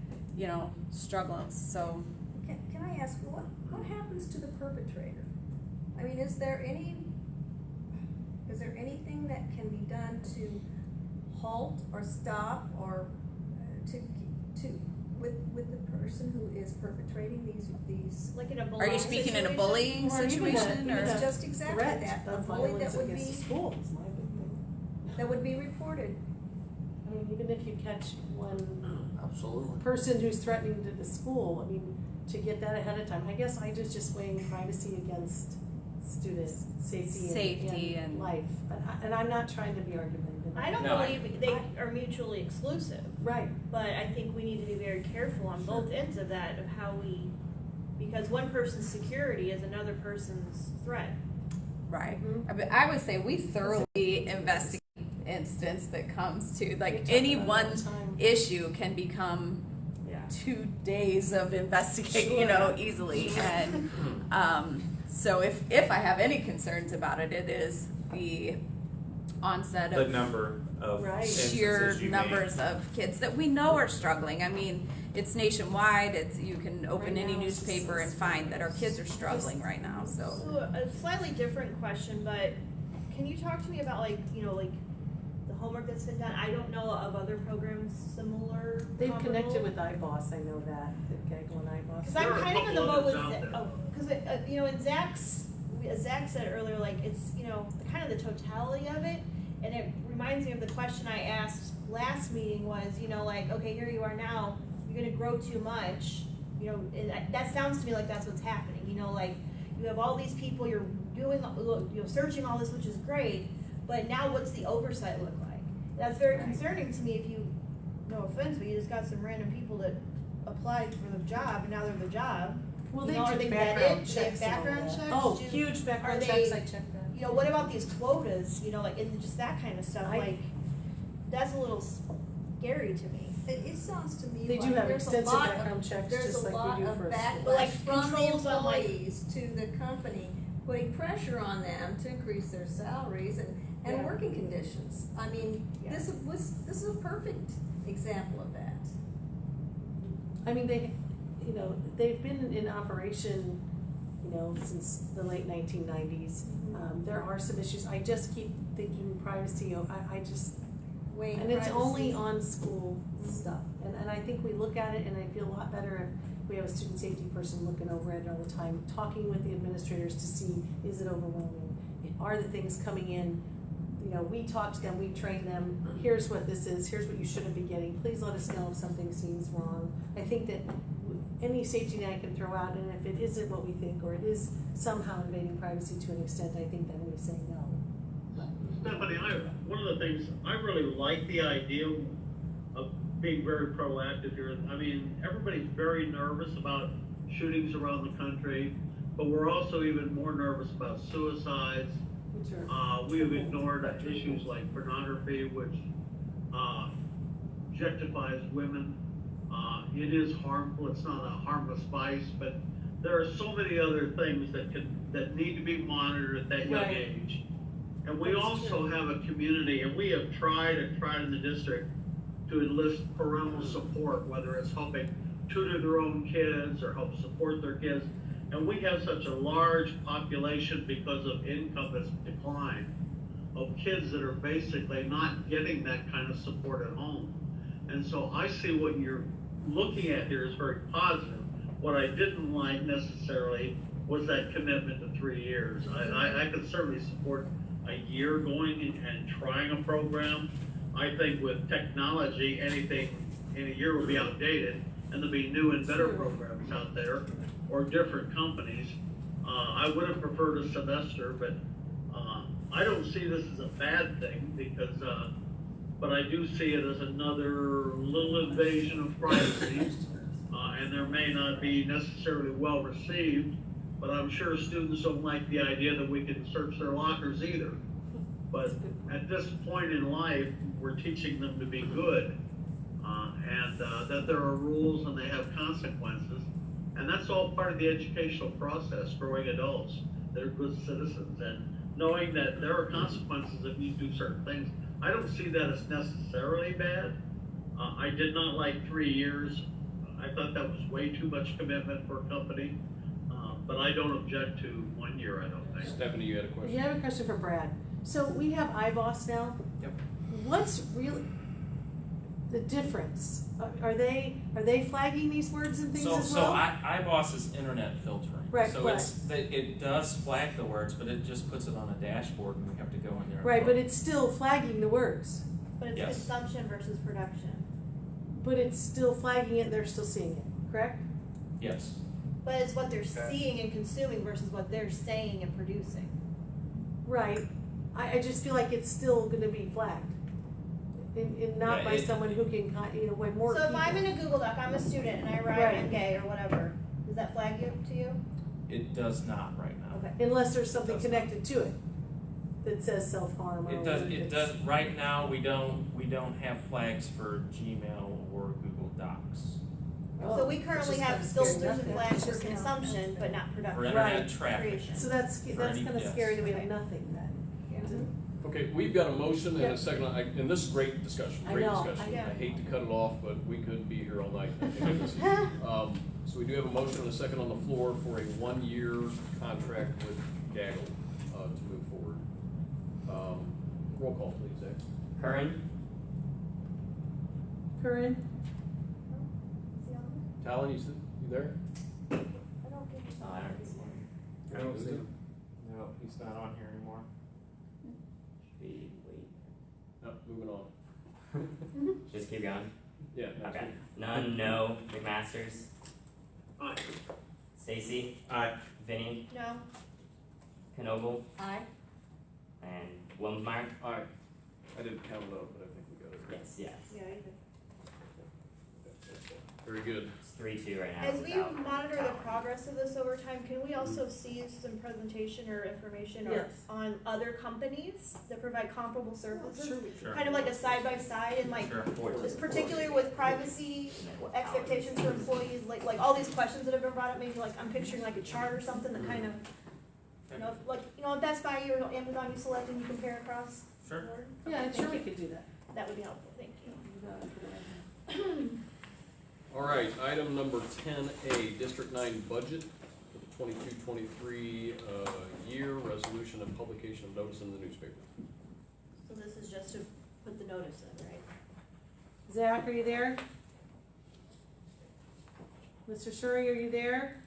struggles. So Can I ask, what happens to the perpetrator? I mean, is there anything that can be done to halt or stop or with the person who is perpetrating these? Like in a are bullying you speaking in a situation? bullying Or even situation, a- or? It's just exactly Threat that, a of bully that violence would against be, the school is my big thing. that would be reported. I mean, even if you catch one Absolutely. person who's threatening to the school, I mean, to get that ahead of time. I guess I just weighing privacy against student safety Safety and and- life. And I'm not trying to be argumentative. I don't No, believe they are mutually exclusive, Right. but I think we need to be very careful on both ends of that, of how we, because one person's security is another person's threat. Right. Mhm. I mean, I would say we thoroughly investigate instance that comes to, We like, talk any about it one all the time. issue can become Yeah. 2 days of investigating, you know, easily. And so if I have any concerns about it, it is the onset The of number of Right. sheer instances you numbers may. of kids that we know are struggling. I mean, it's nationwide. It's, you can open Right any now, it's just newspaper and find that our kids are struggling right now. So So a slightly different question, but can you talk to me about, like, you know, like the homework that's been done? I don't know of other programs similar. They've connected with iBoss, I know that, the Gaggle and iBoss. Because There I'm are a kind of in the couple boat with, others out there. because you know, in Zach's, as Zach said earlier, like, it's, you know, kind of the totality of it, and it reminds me of the question I asked last meeting was, you know, like, okay, here you are now, you're gonna grow too much, you know, and that sounds to me like that's what's happening, you know, like, you have all these people, you're doing, you know, searching all this, which is great, but now what's the oversight look like? That's very concerning to me if you, no offense, but you just got some random people that applied for the job, and now they're the job. Well, You they know, are do they background vetted? Do they have checks and all background that. checks? Oh, Do- huge background are checks, they- I checked that. You know, what about these quotas, you know, like, and just that kind of stuff, I- like, that's a little scary to me. It sounds to me They like do have there's a extensive lot background of, checks, there's just a like lot we do of for a school. backlash Like from the controls on, like- employees to the company, putting pressure on them to increase their salaries and Yeah. working conditions. I mean, Yeah. this is a perfect example of that. I mean, you know, they've been in operation, you know, since the late 1990s. There are some issues. I just keep thinking privacy. I just, Weighing and it's only privacy. on school stuff. And I think we look at it, and I feel a lot better if we have a student safety person looking over it all the time, talking with the administrators to see, is it overwhelming? Are the things coming in? You know, we talk to them, we train them, here's what this is, here's what you shouldn't be getting, please let us know if something seems wrong. I think that any safety net I can throw out, and if it isn't what we think, or it is somehow invading privacy to an extent, I think then we say no. Stephanie, one of the things, I really like the idea of being very proactive here. I mean, everybody's very nervous about shootings around the country, but we're also even more nervous about suicides. Which are We have ignored issues like pornography, which objectifies women. It is harmful. It's not a harmless vice, but there are so many other things that need to be monitored at that young Right. age. And we That's also true. have a community, and we have tried in the district to enlist parental support, whether it's helping tutor their own kids or help support their kids. And we have such a large population because of income that's declined of kids that are basically not getting that kind of support at home. And so I see what you're looking at here is very positive. What I didn't like necessarily was that commitment to 3 years. I could certainly support a year going and trying a program. I think with technology, anything in a year will be outdated, and there'll be new and better programs out there, or different companies. I would have preferred a semester, but I don't see this as a bad thing because, but I do see it as another little invasion of privacy, and there may not be necessarily well received, but I'm sure students don't like the idea that we can search their lockers either. But at this point in life, we're teaching them to be good, and that there are rules and they have consequences. And that's all part of the educational process, growing adults that are good citizens and knowing that there are consequences if you do certain things. I don't see that as necessarily bad. I did not like 3 years. I thought that was way too much commitment for a company. But I don't object to 1 year, I don't think. Stephanie, you had a question? You have a question for Brad. So we have iBoss now. Yep. What's really the difference? Are they flagging these words and things So, as so well? iBoss is internet filtering. Right, So right. it does flag the words, but it just puts it on a dashboard and we have to go in there. and Right, look. but it's still flagging the words. But it's Yes. consumption versus production. But it's still flagging it, they're still seeing it, correct? Yes. But it's what they're seeing and consuming versus what they're saying and producing. Right. I just feel like it's still gonna be flagged. and not Yeah, by someone who can, when more So people. if I'm in a Google Doc, I'm a student and I write Right. I'm gay or whatever, does that flag you to you? It does not right now. Okay. Unless there's something Does connected to it that says self-harm or. It does, right now, we don't have flags for Gmail or Google Docs. So we currently have filters and flags for Just now. consumption, but not For production. internet Right. traffic. Creation. So that's any- kinda yes. scary that we have nothing then. Okay, we've got a motion and Yep. a second, and this is great discussion, I great know, discussion. I- I hate to cut it off, but we could be here all night. So we do have a motion and a second on the floor for a 1-year contract with Gaggle, to move forward. Roll call please, Zach. Curran, Corinne? Is he on? Talon, you there? I don't get oh, I don't see. I don't see him. No, he's not on here anymore. Wait. No, moving on. Just keep going. Yeah. next Okay. one. None, no. McMasters, Aye. Stacy, Aye. Vinny, No. Knoble, Aye. and Wilmsmeyer. Aye. I didn't count it up, but I think we got it. Yes, yes. Yeah, I did. Very good. It's 3-2 right now. As we without monitor the Talon. progress of this over time, can we also see some presentation or information Yes. on other companies that provide comparable services? Sure. Sure. Kind of like a side by side and like, Sure. just particularly with privacy, expectations for employees, like all these questions that have been brought up, maybe like, I'm picturing like a chart or something that kind of, Best Buy or Amazon, you select and you compare across. Sure. the board? Yeah, Okay, I'm sure thank we you. could do that. That would be helpful, thank you. All right, item number 10A, District 9 budget for the 22-23 year, resolution and publication of notice in the newspaper. So this is just to put the notice in, right? Zach, are you there? Mr. Shuri, are you there?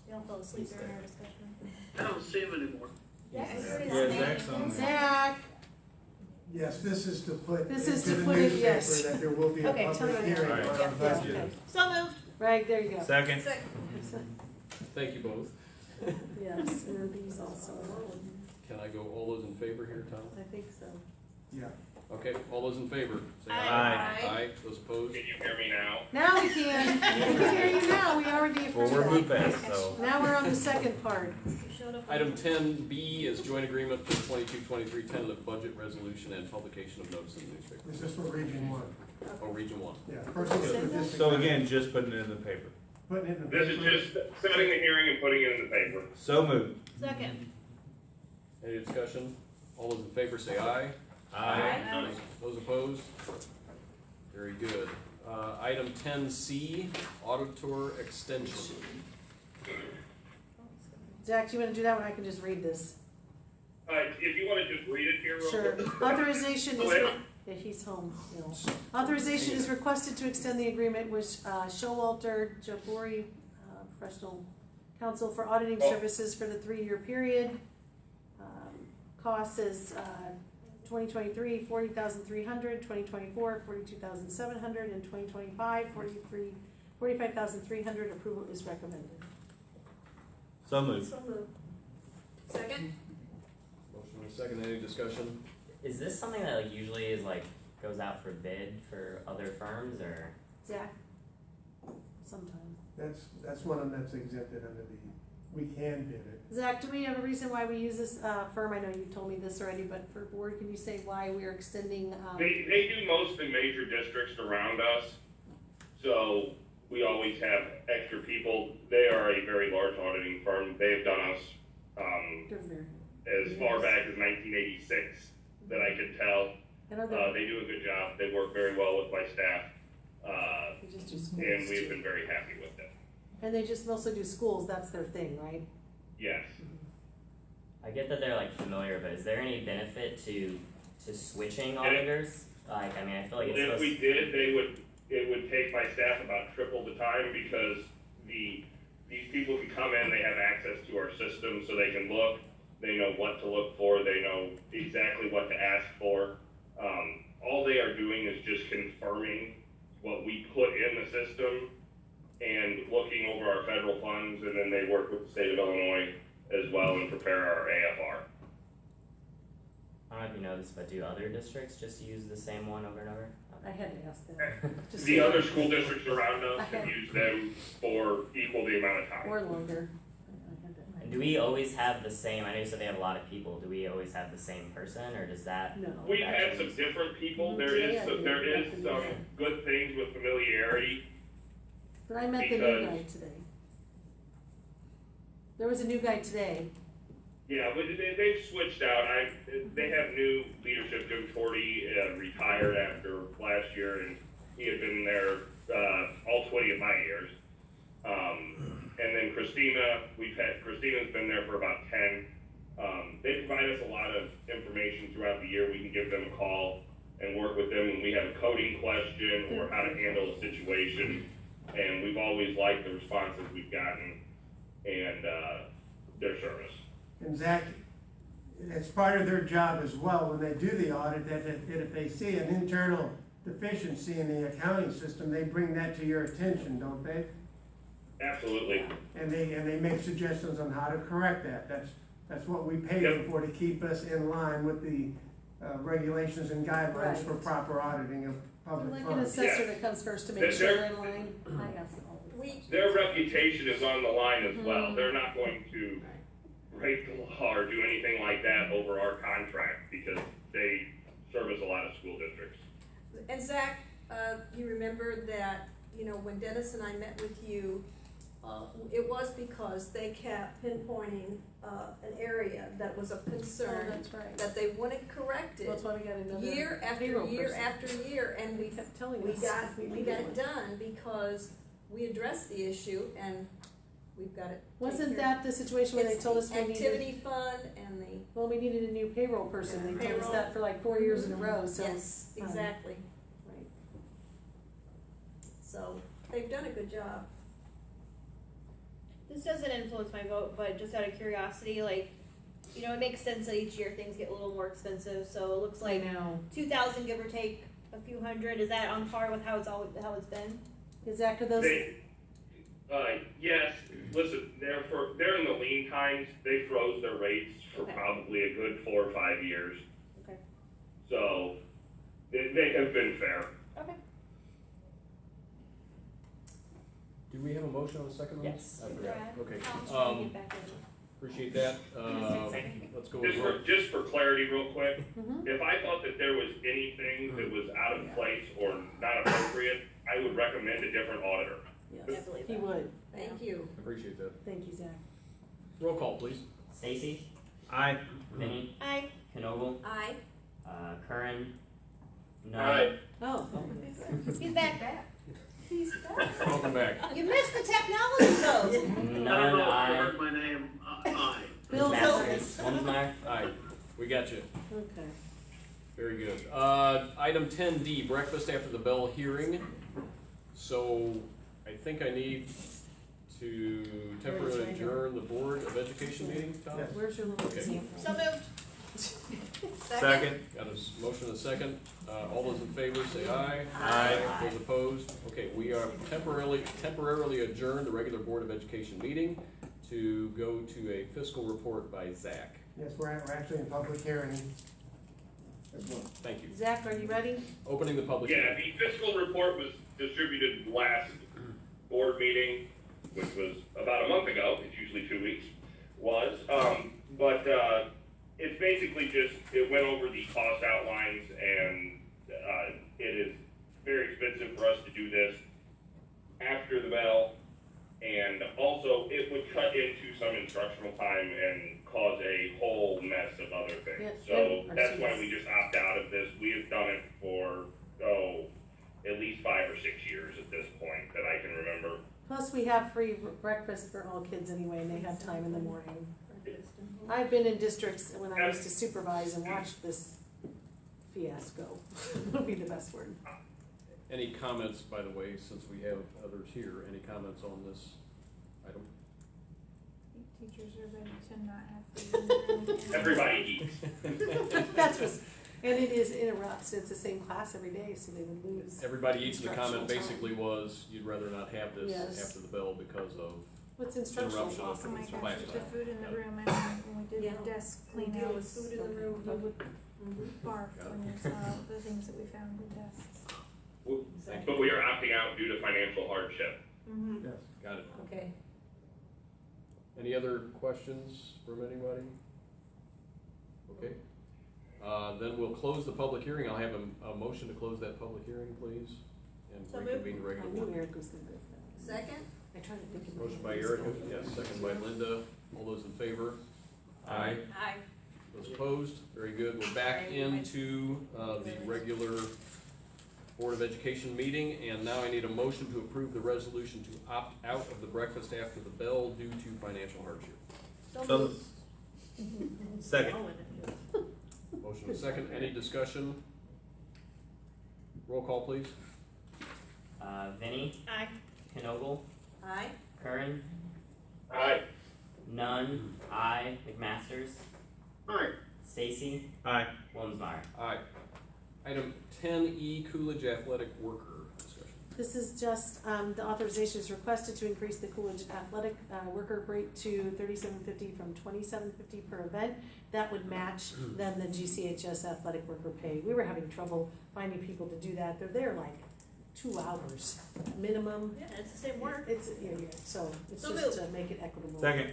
We all fell asleep during our discussion. I don't see him anymore. Yeah, I heard his Yeah, name. Zach's on there. Zach, Yes, this is to put This is into to the put it- yes. newspaper that there will be a Okay, tell me public when hearing you're on ready. our Yep. budget. okay. So moved. Right, there you go. Second. Thank you both. Yes, and these also. Can I go all those in favor here, Tom? I think so. Yeah. Okay, all those in favor, say Aye. aye. Aye. Aye, those opposed? Can you hear me now? Now we can. We can hear you now. We already Well, approved we're that. moved fast, so. Now we're on the second part. You showed up. Item 10B is joint agreement for 22-23 tentative budget resolution and publication of notice in the newspaper. This is for Region One. Oh, Region 1. Yeah, first it's for District So 9. again, just putting it in the paper. Putting it in the This is paper. just setting the hearing and putting it in the paper. So moved. Second. Any discussion? All those in favor say aye. Aye. Those opposed? Very good. Item 10C, auditor extension. Zach, do you want to do that one? I can just read this. If you wanna just read it here real Sure. quick. Authorization is, Wait. yeah, he's home, you know. Authorization is requested to extend the agreement with Showalter Jabori, professional counsel for auditing services for the 3-year period. Cost is 2023, $40,300, 2024, $42,700, and 2025, $45,300. Approval is recommended. So moved. So moved. Second. Motion and a second, any discussion? Is this something that like usually is like goes out for bid for other firms or? Zach? Sometimes. That's one of them that's exempted under the, we can bid it. Zach, do we have a reason why we use this firm? I know you told me this already, but for board, can you say why we are extending? They do most of the major districts around us, so we always have extra people. They are a very large auditing firm. They've done us, They're very- as far back as 1986 that I could tell. And other, They do a good job. They work very well with my staff, they just do schools. and we've too. been very happy with them. And they just mostly do schools, that's their thing, right? Yes. I get that they're like familiar, but is there any benefit to switching auditors? Like, I mean, I feel like it's If supposed. we did, it would take my staff about triple the time because these people can come in, they have access to our system so they can look, they know what to look for, they know exactly what to ask for. All they are doing is just confirming what we put in the system and looking over our federal funds, and then they work with the state of Illinois as well and prepare our AFR. don't know if you know this, but do other districts just use the same one over and over? I had to ask that. Just The so- other school districts around us have used them for equal the amount of time. Or longer. And do we always have the same, I know you said they have a lot of people, do we always have the same person, or does that? No. We've had some different people, there is some good things with familiarity. But I met the new guy today. There was a new guy today. Yeah, but they've switched out. They have new leadership. Jim Torty retired after last year, and he had been there all 20 of my years. And then Christina's been there for about 10. They provide us a lot of information throughout the year. We can give them a call and work with them when we have a coding question or how to handle a situation. And we've always liked the responses we've gotten and their service. And Zach, it's part of their job as well, when they do the audit, that if they see an internal deficiency in the accounting system, they bring that to your attention, don't they? Absolutely. And they make suggestions on how to correct that. That's what we pay them for, to keep us in line with the regulations and guidelines for proper auditing of public Like funds. an assessor that comes first to make sure they're in line. I ask all the time. Their reputation is on the line as well. They're not going to break the law or do anything like that over our contract because they service a lot of school districts. And Zach, you remember that, when Dennis and I met with you, it was because they kept pinpointing an area that was of concern. Oh, that's right. That they wanted corrected. That's why we got another year after payroll year person. after year, and we kept telling we us got we we needed got one. it done because we addressed the issue and we've got it. Wasn't taken that the situation where they It's told the us we needed? activity fund and the Well, we needed a new payroll person. They told us Payroll. that for like 4 years in a row, so. yes, exactly. Right. So they've done a good job. This doesn't influence my vote, but just out of curiosity, like, it makes sense that each year things get a little more expensive, so it looks like I know. 2,000 give or take a few hundred. Is that on par with how it's been? Is after those? Yes, listen, they're in the lean times. They froze their rates for Okay. probably a good 4 or 5 years. Okay. So they have been fair. Okay. Do we have a motion on the second one? Yes. I forgot. Okay. Tom's trying to get back in. Appreciate that. Let's go with Just for clarity real quick, Mhm. if I thought that there was anything that was out of place or not appropriate, I would recommend a different auditor. Yes, he would. Thank you. Appreciate that. Thank you, Zach. Roll call, please. Stacy? Aye. Vinny? Aye. Knoble? Aye. Curran? No. Aye. Oh. He's back. He's back. Welcome back. You missed the technology though. I don't None, know if you aye. heard my name. Aye. Bill Masters? Holmesmeyer? Aye, we got you. Okay. Very good. Item 10D, breakfast after the bell hearing. So I think I need to temporarily adjourn the Board of Education meeting, Tom? Yes. Where's your little Okay. example? So moved. Second. Got a motion and a second. All those in favor say aye. Aye. Those opposed? Okay, we are temporarily adjourned the regular Board of Education meeting to go to a fiscal report by Zach. Yes, we're actually in public hearing as well. Thank you. Zach, are you ready? Opening the public Yeah, hearing. the fiscal report was distributed last board meeting, which was about a month ago. It's usually 2 weeks. But it's basically just, it went over the cost outlines, and it is very expensive for us to do this after the bell. And also, it would cut into some instructional time and cause a whole mess of other things. Yeah, So yeah. that's why we just opt out of this. We have done it for, at least 5 or 6 years at this point that I can remember. Plus, we have free breakfast for all kids anyway, and they have time in the morning. I've been in districts when I used to supervise and watch this fiasco. Would be the best word. Any comments, by the way, since we have others here, any comments on this item? Teachers are ready to not have food. Everybody eats. That's what's, and it is interrupts. It's the same class every day, so they would lose. Everybody eats, and the comment instructional basically was, you'd rather not have this Yes. after the bell because of What's instructional? interruption of Oh my class gosh, the time. food in the room, and when we did Yeah. the desk Clean clean deal with outs. food in the room. He would Mhm. barf when there's, the things that we found with desks. But we are opting out due to financial hardship. Mhm. Yes. Got it. Okay. Any other questions from anybody? Okay. Then we'll close the public hearing. I'll have a motion to close that public hearing, please, and So moved. reconvene the regular board. Eric was gonna go for that. Second? I tried to think of. Motion by Erica, yes, second by Linda. All those in favor? Aye. Aye. Those opposed? Very good. We're back into the regular Board of Education meeting, and now I need a motion to approve the resolution to opt out of the breakfast after the bell due to financial hardship. So, second. Motion and second. Any discussion? Roll call, please. Vinnie, Aye. Knogle, Aye. Curran, Aye. Nunn, I, McMasters, Aye. Stacy, Aye. Wilmsmeyer. Aye. Item 10E, Coolidge Athletic Worker discussion. This is just, the authorization is requested to increase the Coolidge Athletic, worker rate to $37.50 from $27.50 per event. That would match then the GCHS athletic worker pay. We were having trouble finding people to do that. They're there like 2 hours minimum. Yeah, it's the same work. It's, yeah, so it's So just to moved. make it equitable. Second.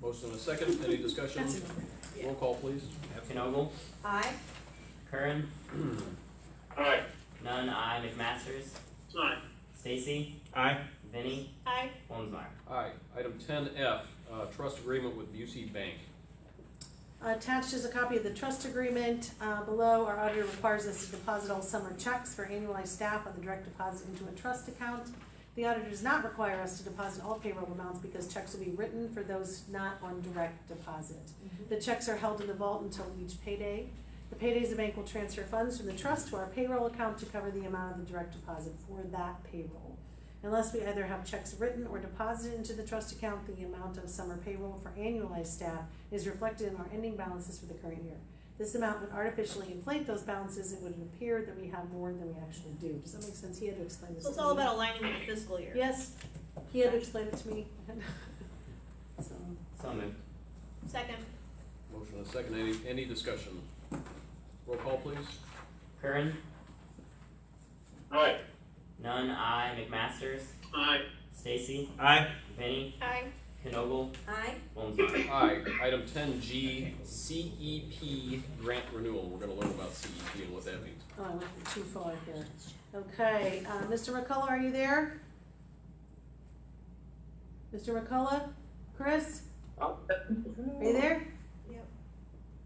Motion and a second. Any discussion? That's enough. Roll call, please. Knogle, Aye. Curran, Aye. Nunn, I, McMasters, Aye. Stacy, Aye. Vinnie, Aye. Wilmsmeyer. Aye. Item 10F, trust agreement with Busey Bank. Attached is a copy of the trust agreement. Below, our auditor requires us to deposit all summer checks for annualized staff on the direct deposit into a trust account. The auditor does not require us to deposit all payroll amounts because checks will be written for those not on direct deposit. The checks are held in the vault until each payday. The paydays, the bank will transfer funds from the trust to our payroll account to cover the amount of the direct deposit for that payroll. Unless we either have checks written or deposited into the trust account, the amount of summer payroll for annualized staff is reflected in our ending balances for the current year. This amount would artificially inflate those balances. It would appear that we have more than we actually do. Does that make sense? He had to explain this So to it's me. all about aligning with the fiscal year. Yes, he had to explain it to me. So, So moved. Second. Motion and a second. Any discussion? Roll call, please. Curran, Aye. Nunn, I, McMasters, Aye. Stacy, Aye. Vinnie, Aye. Knogle, Aye. Wilmsmeyer. Aye. Item 10G, CEP grant renewal. We're gonna learn about CEP and what that means. oh, I went too far here. Okay, Mr. McCullough, are you there? Mr. McCullough? Chris? Are you there? Yep.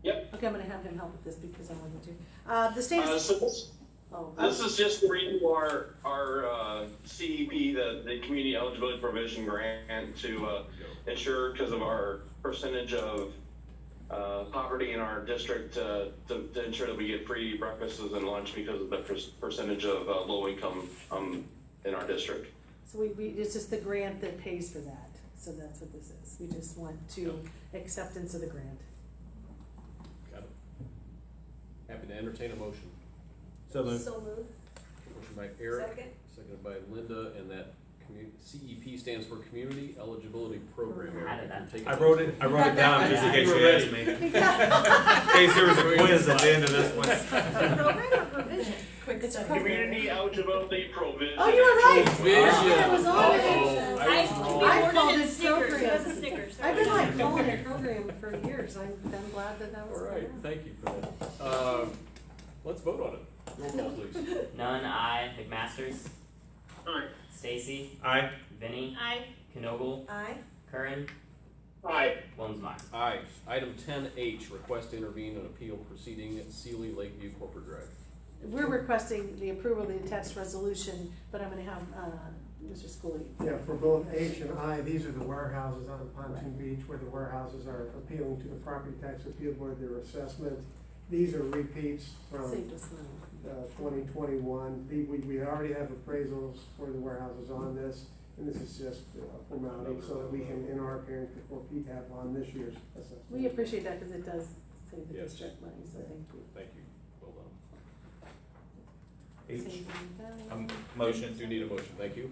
Yep. Okay, I'm gonna have him help with this because I wanted to. The state is. So this is just to renew our CEP, the Community Eligibility Provision Grant, to ensure, because of our percentage of poverty in our district, to ensure that we get free breakfasts and lunch because of the percentage of low income in our district. So it's just the grant that pays for that. So that's what this is. We just want acceptance of the grant. Got it. Happy to entertain a motion. So moved. So moved. Motion by Eric, Second. seconded by Linda, and that CEP stands for Community Eligibility Program. Eric, Added you that. can take I wrote it down just in case you asked me. In case there was a quiz at the end of this one. Program or provision? It's a program. Community Eligibility Provision. Oh, you were right. Provision. I was on it. Uh-oh, I was wrong. I We called ordered it Snickers. program. It was a Snickers. I've been like calling it program for years. I'm glad that was. All right, thank you for that. Let's vote on it. Roll call, please. Nunn, I, McMasters, Aye. Stacy, Aye. Vinnie, Aye. Knogle, Aye. Curran, Aye. Wilmsmeyer. Aye. Item 10H, request to intervene in appeal proceeding at Sealy Lakeview Corporate Drive. We're requesting the approval of the attached resolution, but I'm gonna have, Mr. Schooley. Yeah, for both H and I, these are the warehouses on Pontoon Beach where the warehouses are appealing to the property tax appeal board, their assessment. These are repeats from Saved us money. 2021. We already have appraisals for the warehouses on this, and this is just formality so that we can, in our appearance before Pete, have on this year's assessment. We appreciate that because it does save the Yes. district money, so thank you. Thank you. Well done. H. Saving them. Motion. Do need a motion, thank you.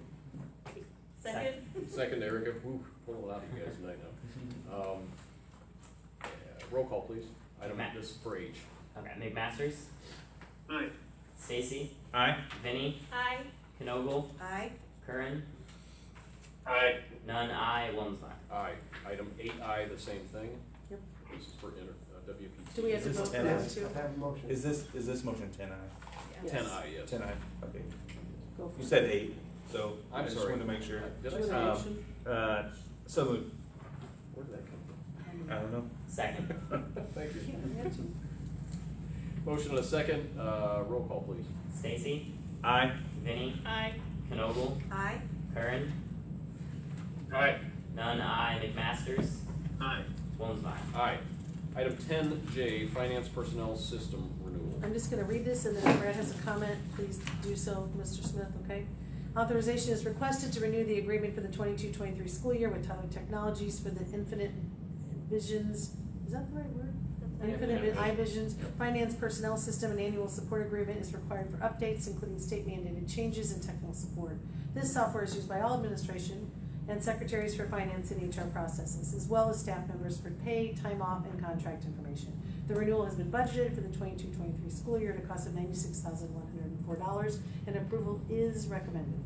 Second. Second, Erica, woo, pulling it out of you guys tonight now. roll call, please. Item Matt. this is for H. Okay, McMasters, Aye. Stacy, Aye. Vinny, Aye. Knogle, Aye. Curran, Aye. none, I, Wilmsmeyer. Aye. Item 8I, the same thing. Yep. This is for WPT. Do we have to Is this vote for 10? that too? I have a motion. Is this motion 10I? Yes. 10I, yes. 10I, okay. Go for You it. said 8, so I I'm just sorry. wanted to make sure. Did I Do you say want a motion? motion? So moved. Where did that come from? I don't know. Second. Thank you. Yeah, we have to. Motion and a second, roll call, please. Stacy, Aye. Vinny, Aye. Knogle, Aye. Curran, Aye. none, I, McMasters, Aye. Wilmsmeyer. Aye. Item 10J, Finance Personnel System Renewal. I'm just gonna read this, and then if Brad has a comment, please do so, Mr. Smith, okay? Authorization is requested to renew the agreement for the 22-23 school year with Tyler Technologies for the Infinite Visions, is that the right word? Infinite iVisions Finance Personnel System and Annual Support Agreement is required for updates, including state mandated changes and technical support. This software is used by all administration and secretaries for finance and HR processes, as well as staff members for pay, time off, and contract information. The renewal has been budgeted for the 22-23 school year at a cost of $96,104, and approval is recommended.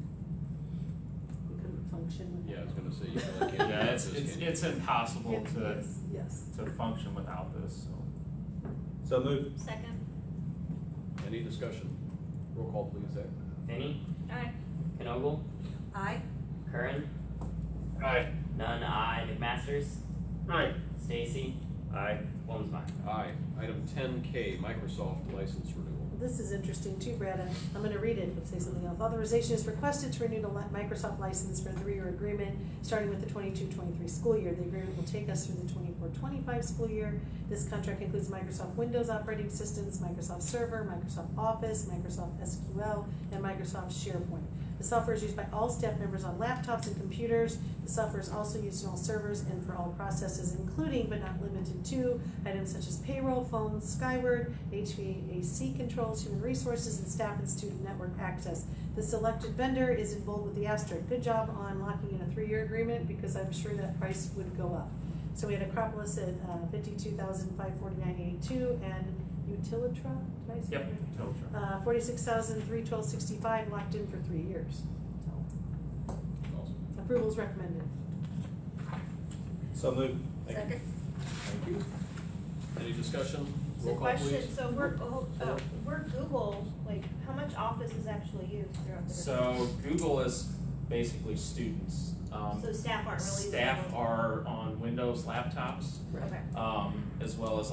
We couldn't function Yeah, I without. was gonna say, you really can't. Yeah, it's impossible It to, is, yes. to function without this, so. So moved. Second. Any discussion? Roll call, please, Zach. Vinny, Aye. Knogle, Aye. Curran, Aye. none, I, McMasters, Aye. Stacy, Aye. Wilmsmeyer. Aye. Item 10K, Microsoft License Renewal. This is interesting too, Brad. I'm gonna read it, but say something else. Authorization is requested to renew the Microsoft license for a 3-year agreement, starting with the 22-23 school year. The agreement will take us through the 24-25 school year. This contract includes Microsoft Windows operating systems, Microsoft Server, Microsoft Office, Microsoft SQL, and Microsoft SharePoint. The software is used by all staff members on laptops and computers. The software is also used on all servers and for all processes, including but not limited to items such as payroll, phones, Skyward, HVAC controls, human resources, and staff and student network access. The selected vendor is in bold with the asterisk. Good job on locking in a 3-year agreement, because I'm sure that price would go up. So we had Acropolis at $52,549.82 and Utilitra, did I say? Yep, that? total. $46,312.65 locked in for 3 years. So Awesome. approval is recommended. So moved. Second. Thank you. Any discussion? So Roll call, question, please. so we're Google, like, how much Office is actually used throughout the district? So Google is basically students. So staff aren't really. Staff are on Windows laptops, Okay. as well as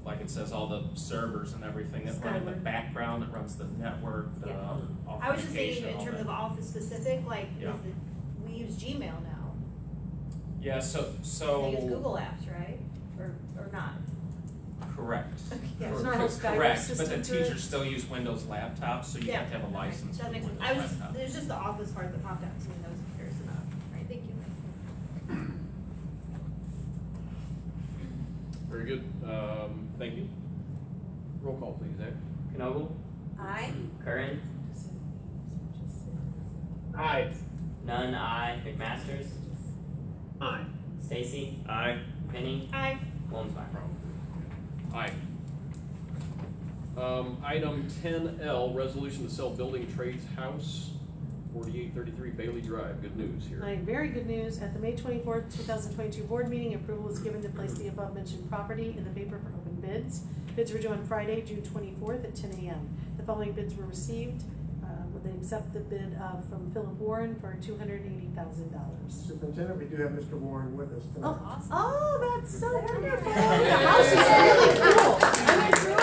like it says, all the servers and everything that run in the Skyward. background, that runs the network, the Yeah. authentication, I was just saying in all terms that. of Office specific, like, Yeah. we use Gmail now. Yeah, so They use Google Apps, right? Or not? correct. Yeah, Cor- isn't our whole Skyward correct, but the system to it? teachers still use Windows laptops, so you Yeah, have to have a okay. license for That the makes sense. Windows I was just, laptop. there's just the Office part that popped out to me that I was curious about. Right, thank you. Very good. Thank you. Roll call, please, Zach. Knogle, Aye. Curran, Aye. none, I, McMasters, Aye. Stacy, Aye. Vinny, Aye. Wilmsmeyer. Aye. Item 10L, resolution to sell building trades house, 4833 Bailey Drive. Good news here. Aye, very good news. At the May 24th, 2022 board meeting, approval was given to place the above mentioned property in the paper for open bids. Bids were due on Friday, June 24th at 10 a.m. The following bids were received. Would they accept the bid from Philip Warren for $280,000? Superintendent, we do have Mr. Warren with us tonight. Oh, that's so wonderful. The house is really cool. I went through it.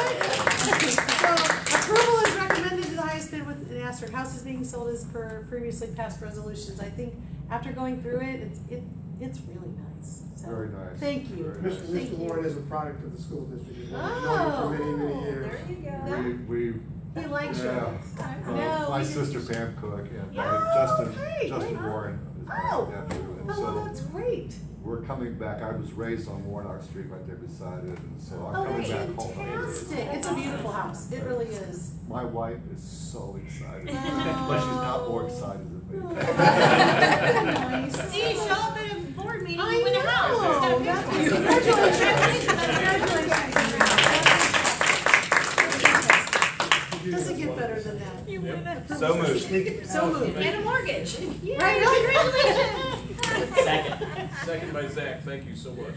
So approval is recommended to the highest bid with an asterisk. House is being sold as per previously passed resolutions. I think after going through it, it's really nice. So, Very nice. Thank you. Very nice. Thank Mr. you. Warren is a product of the school district. We've known him Oh. for many, many years. There you go. We, He likes you. yeah. No, My we sister didn't- Pam Cook and Yeah, Justin, okay, Justin right on. Warren is my Oh. nephew. And Oh, so that's great. we're coming back. I was raised on Warnock Street right there beside it, and so I'm Oh, coming that's back home. fantastic. It's a beautiful house. It really is. My wife is so excited, Oh. but she's not more excited than me. Nice. See, show up at a board meeting I with a house. know. It's got a That's- picture. Congratulations. Congratulations. So moved. So moved. And a mortgage. Right, congratulations. Second by Zach, thank you so much.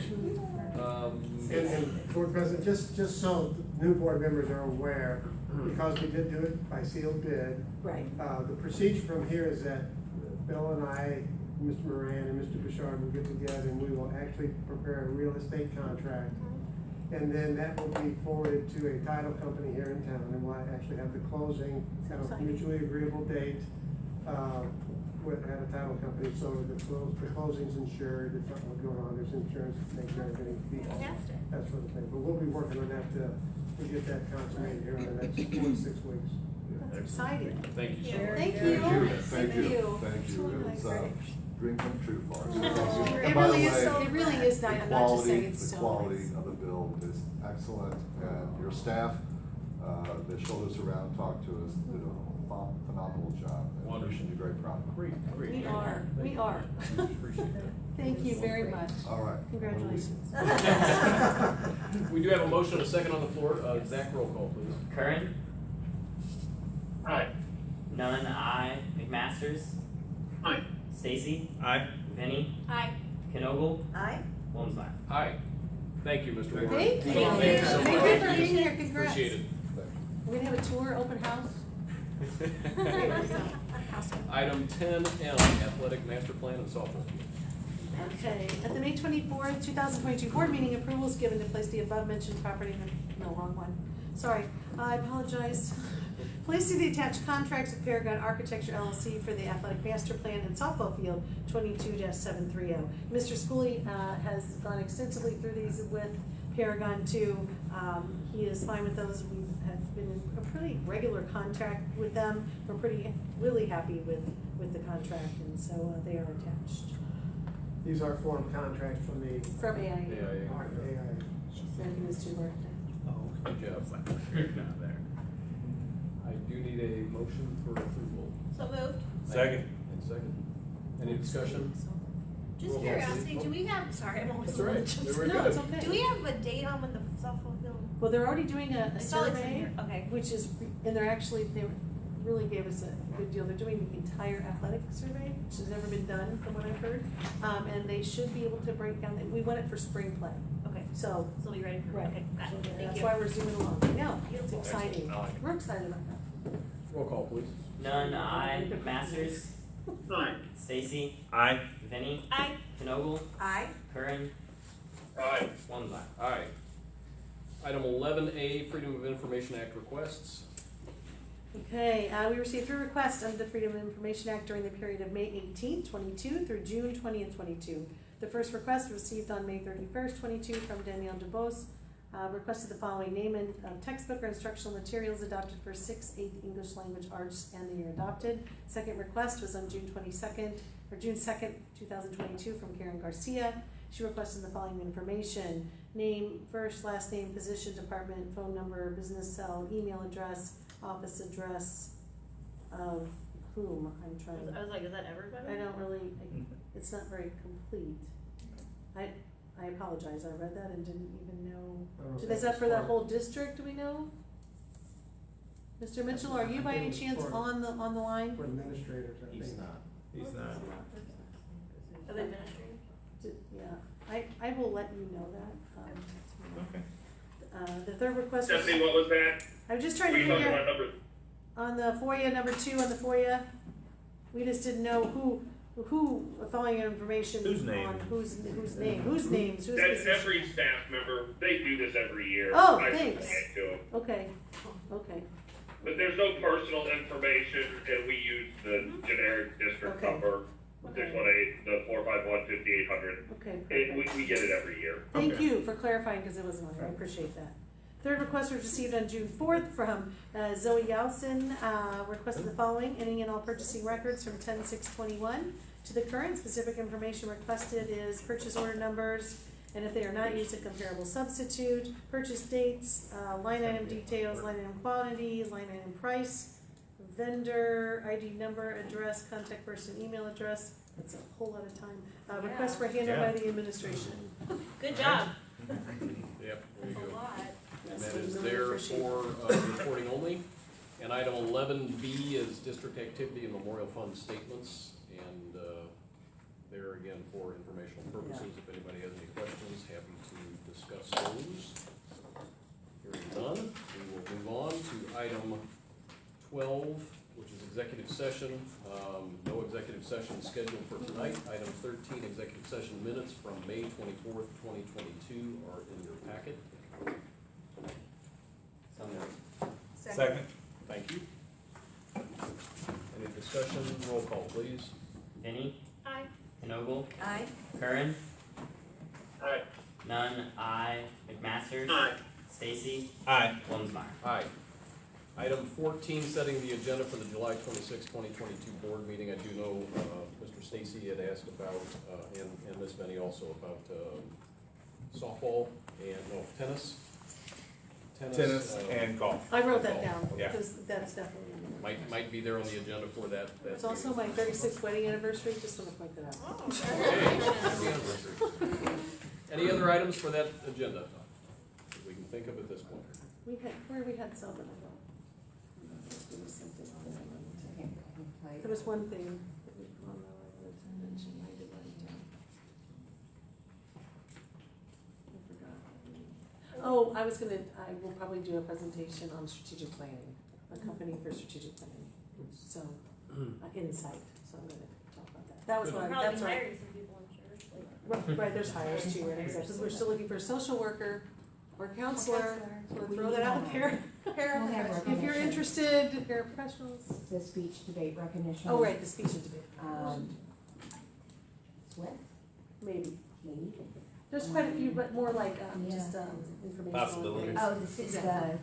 And Board President, just so the new board members are aware, because we did do it by sealed bid, Right. the procedure from here is that Bill and I, Mr. Moran and Mr. Bouchard will get together and we will actually prepare a real estate contract. And then that will be forwarded to a title company here in town, and we'll actually have the closing at a mutually agreeable date, at a title company, so the closing's insured, if something was going on, there's insurance to take care of any fees. Fantastic. That sort of thing, but we'll be working on that to get that consummated here in the next 4 to 6 weeks. That's exciting. Thank you so much. Thank you. Thank you. It's a dream come true for us. It And by the really is, way, it really is nice, I'm not just saying it's the so quality nice. of the bill is excellent, and your staff, that showed us around, talked to us, did a phenomenal job. And we should be very proud of them. Great. We are. Appreciate that. Thank you very much. All right. Congratulations. We do have a motion and a second on the floor. Zach, roll call, please. Curran, Aye. Nunn, aye. McMasters, Aye. Stacy, Aye. Vinny, Aye. Knogle, Aye. Wilmsmeyer. Aye. Thank you, Mr. Warren. Thank you. Thank you so much. Thank you for being here, congrats. Appreciate it. We're gonna have a tour, open house. Item 10M, athletic master plan and softball. Okay, at the May 24th, 2022 board meeting, approval is given to place the above mentioned property in the wrong one. Sorry, I apologize. Placing the attached contracts with Paragon Architecture LLC for the athletic master plan and softball field 22-730. Mr. Schooley has gone extensively through these with Paragon too. He is fine with those. We have been in a pretty regular contact with them. We're really happy with the contract, and so they are attached. These are form contracts from the. From AIA. AIA. Thank you, Mr. Martin. Oh, good job. I do need a motion for approval. So moved. Second. And second. Any discussion? Just Roll call, curiosity, please. do we have, sorry, I'm always. That's all right. They were No, good. it's okay. Do we have a date on when the softball field? Well, they're already doing a I saw it's in survey, here. Okay. which is, and they're actually, they really gave us a good deal. They're doing the entire athletic survey, which has never been done from what I've heard. And they should be able to break down, we want it for spring play. Okay. So, So we'll be ready for, right. okay, got it. Thank That's you. why we're zooming along. I know, it's Beautiful. exciting. I like it. We're excited about that. Roll call, please. Nunn, aye. McMasters, Aye. Stacy, Aye. Vinny, Aye. Knogle, Aye. Curran, Aye. Wilmsmeyer. Aye. Item 11A, Freedom of Information Act requests. Okay, we received 3 requests under the Freedom of Information Act during the period of May 18th, 22 through June 20th, 22. The first request was received on May 31st, 22 from Danielle DeBose. Requested the following name and textbook or instructional materials adopted for 6th, 8th English language arts and the year adopted. Second request was on June 2nd, 2022 from Karen Garcia. She requested the following information: name, first, last name, position, department, phone number, business cell, email address, office address of whom I'm trying. I was like, is that everybody? I don't really, it's not very complete. I apologize, I read that and didn't even know. Is that for that whole district, do we know? Mr. Mitchell, are you by any chance on the line? For administrators, I think. He's not. He's not. Of administrative? Yeah, I will let you know that. Okay. The third request was, Stephanie, what was that? I was just trying Were to you talking figure about number? on the FOIA, number 2 on the FOIA, we just didn't know who, following information Whose name? on whose names, whose That's position. every staff member. They do this every year. Oh, I thanks. can't do 'em. Okay. But there's no personal information, and we use the generic district Okay. number, Okay. 618, the 451-5800. Okay, And we get it every year. Thank Okay. you for clarifying, because it wasn't on there, I appreciate that. Third request was received on June 4th from Zoe Yowson, requested the following: any and all purchasing records from 10/6/21 to the current. Specific information requested is purchase order numbers, and if they are not used, a comparable substitute, purchase dates, line item details, line item quantity, line item price, vendor, ID number, address, contact person, email address. That's a whole lot of time. Requests were handled by the administration. Good job. Yep, there you That's a go. lot. And Yes, that we is really there appreciate for reporting only. And item 11B is district activity and memorial fund statements. And there again, for informational purposes, if anybody has any questions, happy to discuss those. Hearing none, we will move on to item 12, which is executive session. No executive session scheduled for tonight. Item 13, executive session minutes from May 24th, 2022 are in your packet. So moved. Second. Thank you. Any discussion? Roll call, please. Vinnie, Aye. Knogle, Aye. Curran, Aye. Nunn, aye. McMasters, Aye. Stacy, Aye. Wilmsmeyer. Aye. Item 14, setting the agenda for the July 26, 2022 board meeting. I do know Mr. Stacy had asked about, and Ms. Benny also, about softball and, no, tennis. Tennis and golf. I wrote that Golf. down, Yeah. because that's definitely in there. Might be there on the agenda for that. It's also my 36th wedding anniversary, just want to point that out. Oh, Okay. Any other items for that agenda that we can think of at this point? We had something, I thought. There was something on there. There was one thing that we put on there, I wanted to mention, I did write it down. I forgot. Oh, I will probably do a presentation on strategic planning, a company for strategic planning, so, insight, so I'm gonna talk about that. That was what Probably that's right. hiring some people, I'm sure. Right, there's hires too, right, exactly, we're still looking for a social worker or counselor, so throw that out there. Paraprofessional. If you're interested, paraprofessionals. The speech debate recognition. Oh, right, the speech and debate. Swift, Maybe. maybe. There's quite a few, but more like, Yeah. just, informational. Possibilities. things. Oh, this is Exactly.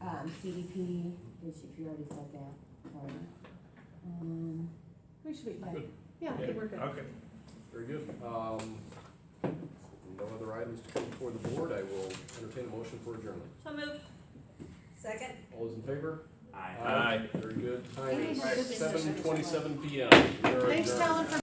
the, CDP, which if you already said that, sorry. We should be fine. Good. Yeah, I think we're good. Okay. Very good. No other items to come before the board. I will entertain a motion for adjournment. So moved. Second. All those in favor? Aye. Aye. Very good. Time Amy is had a good discussion. 7:27 p.m. We are Thanks, adjourned. Talon, for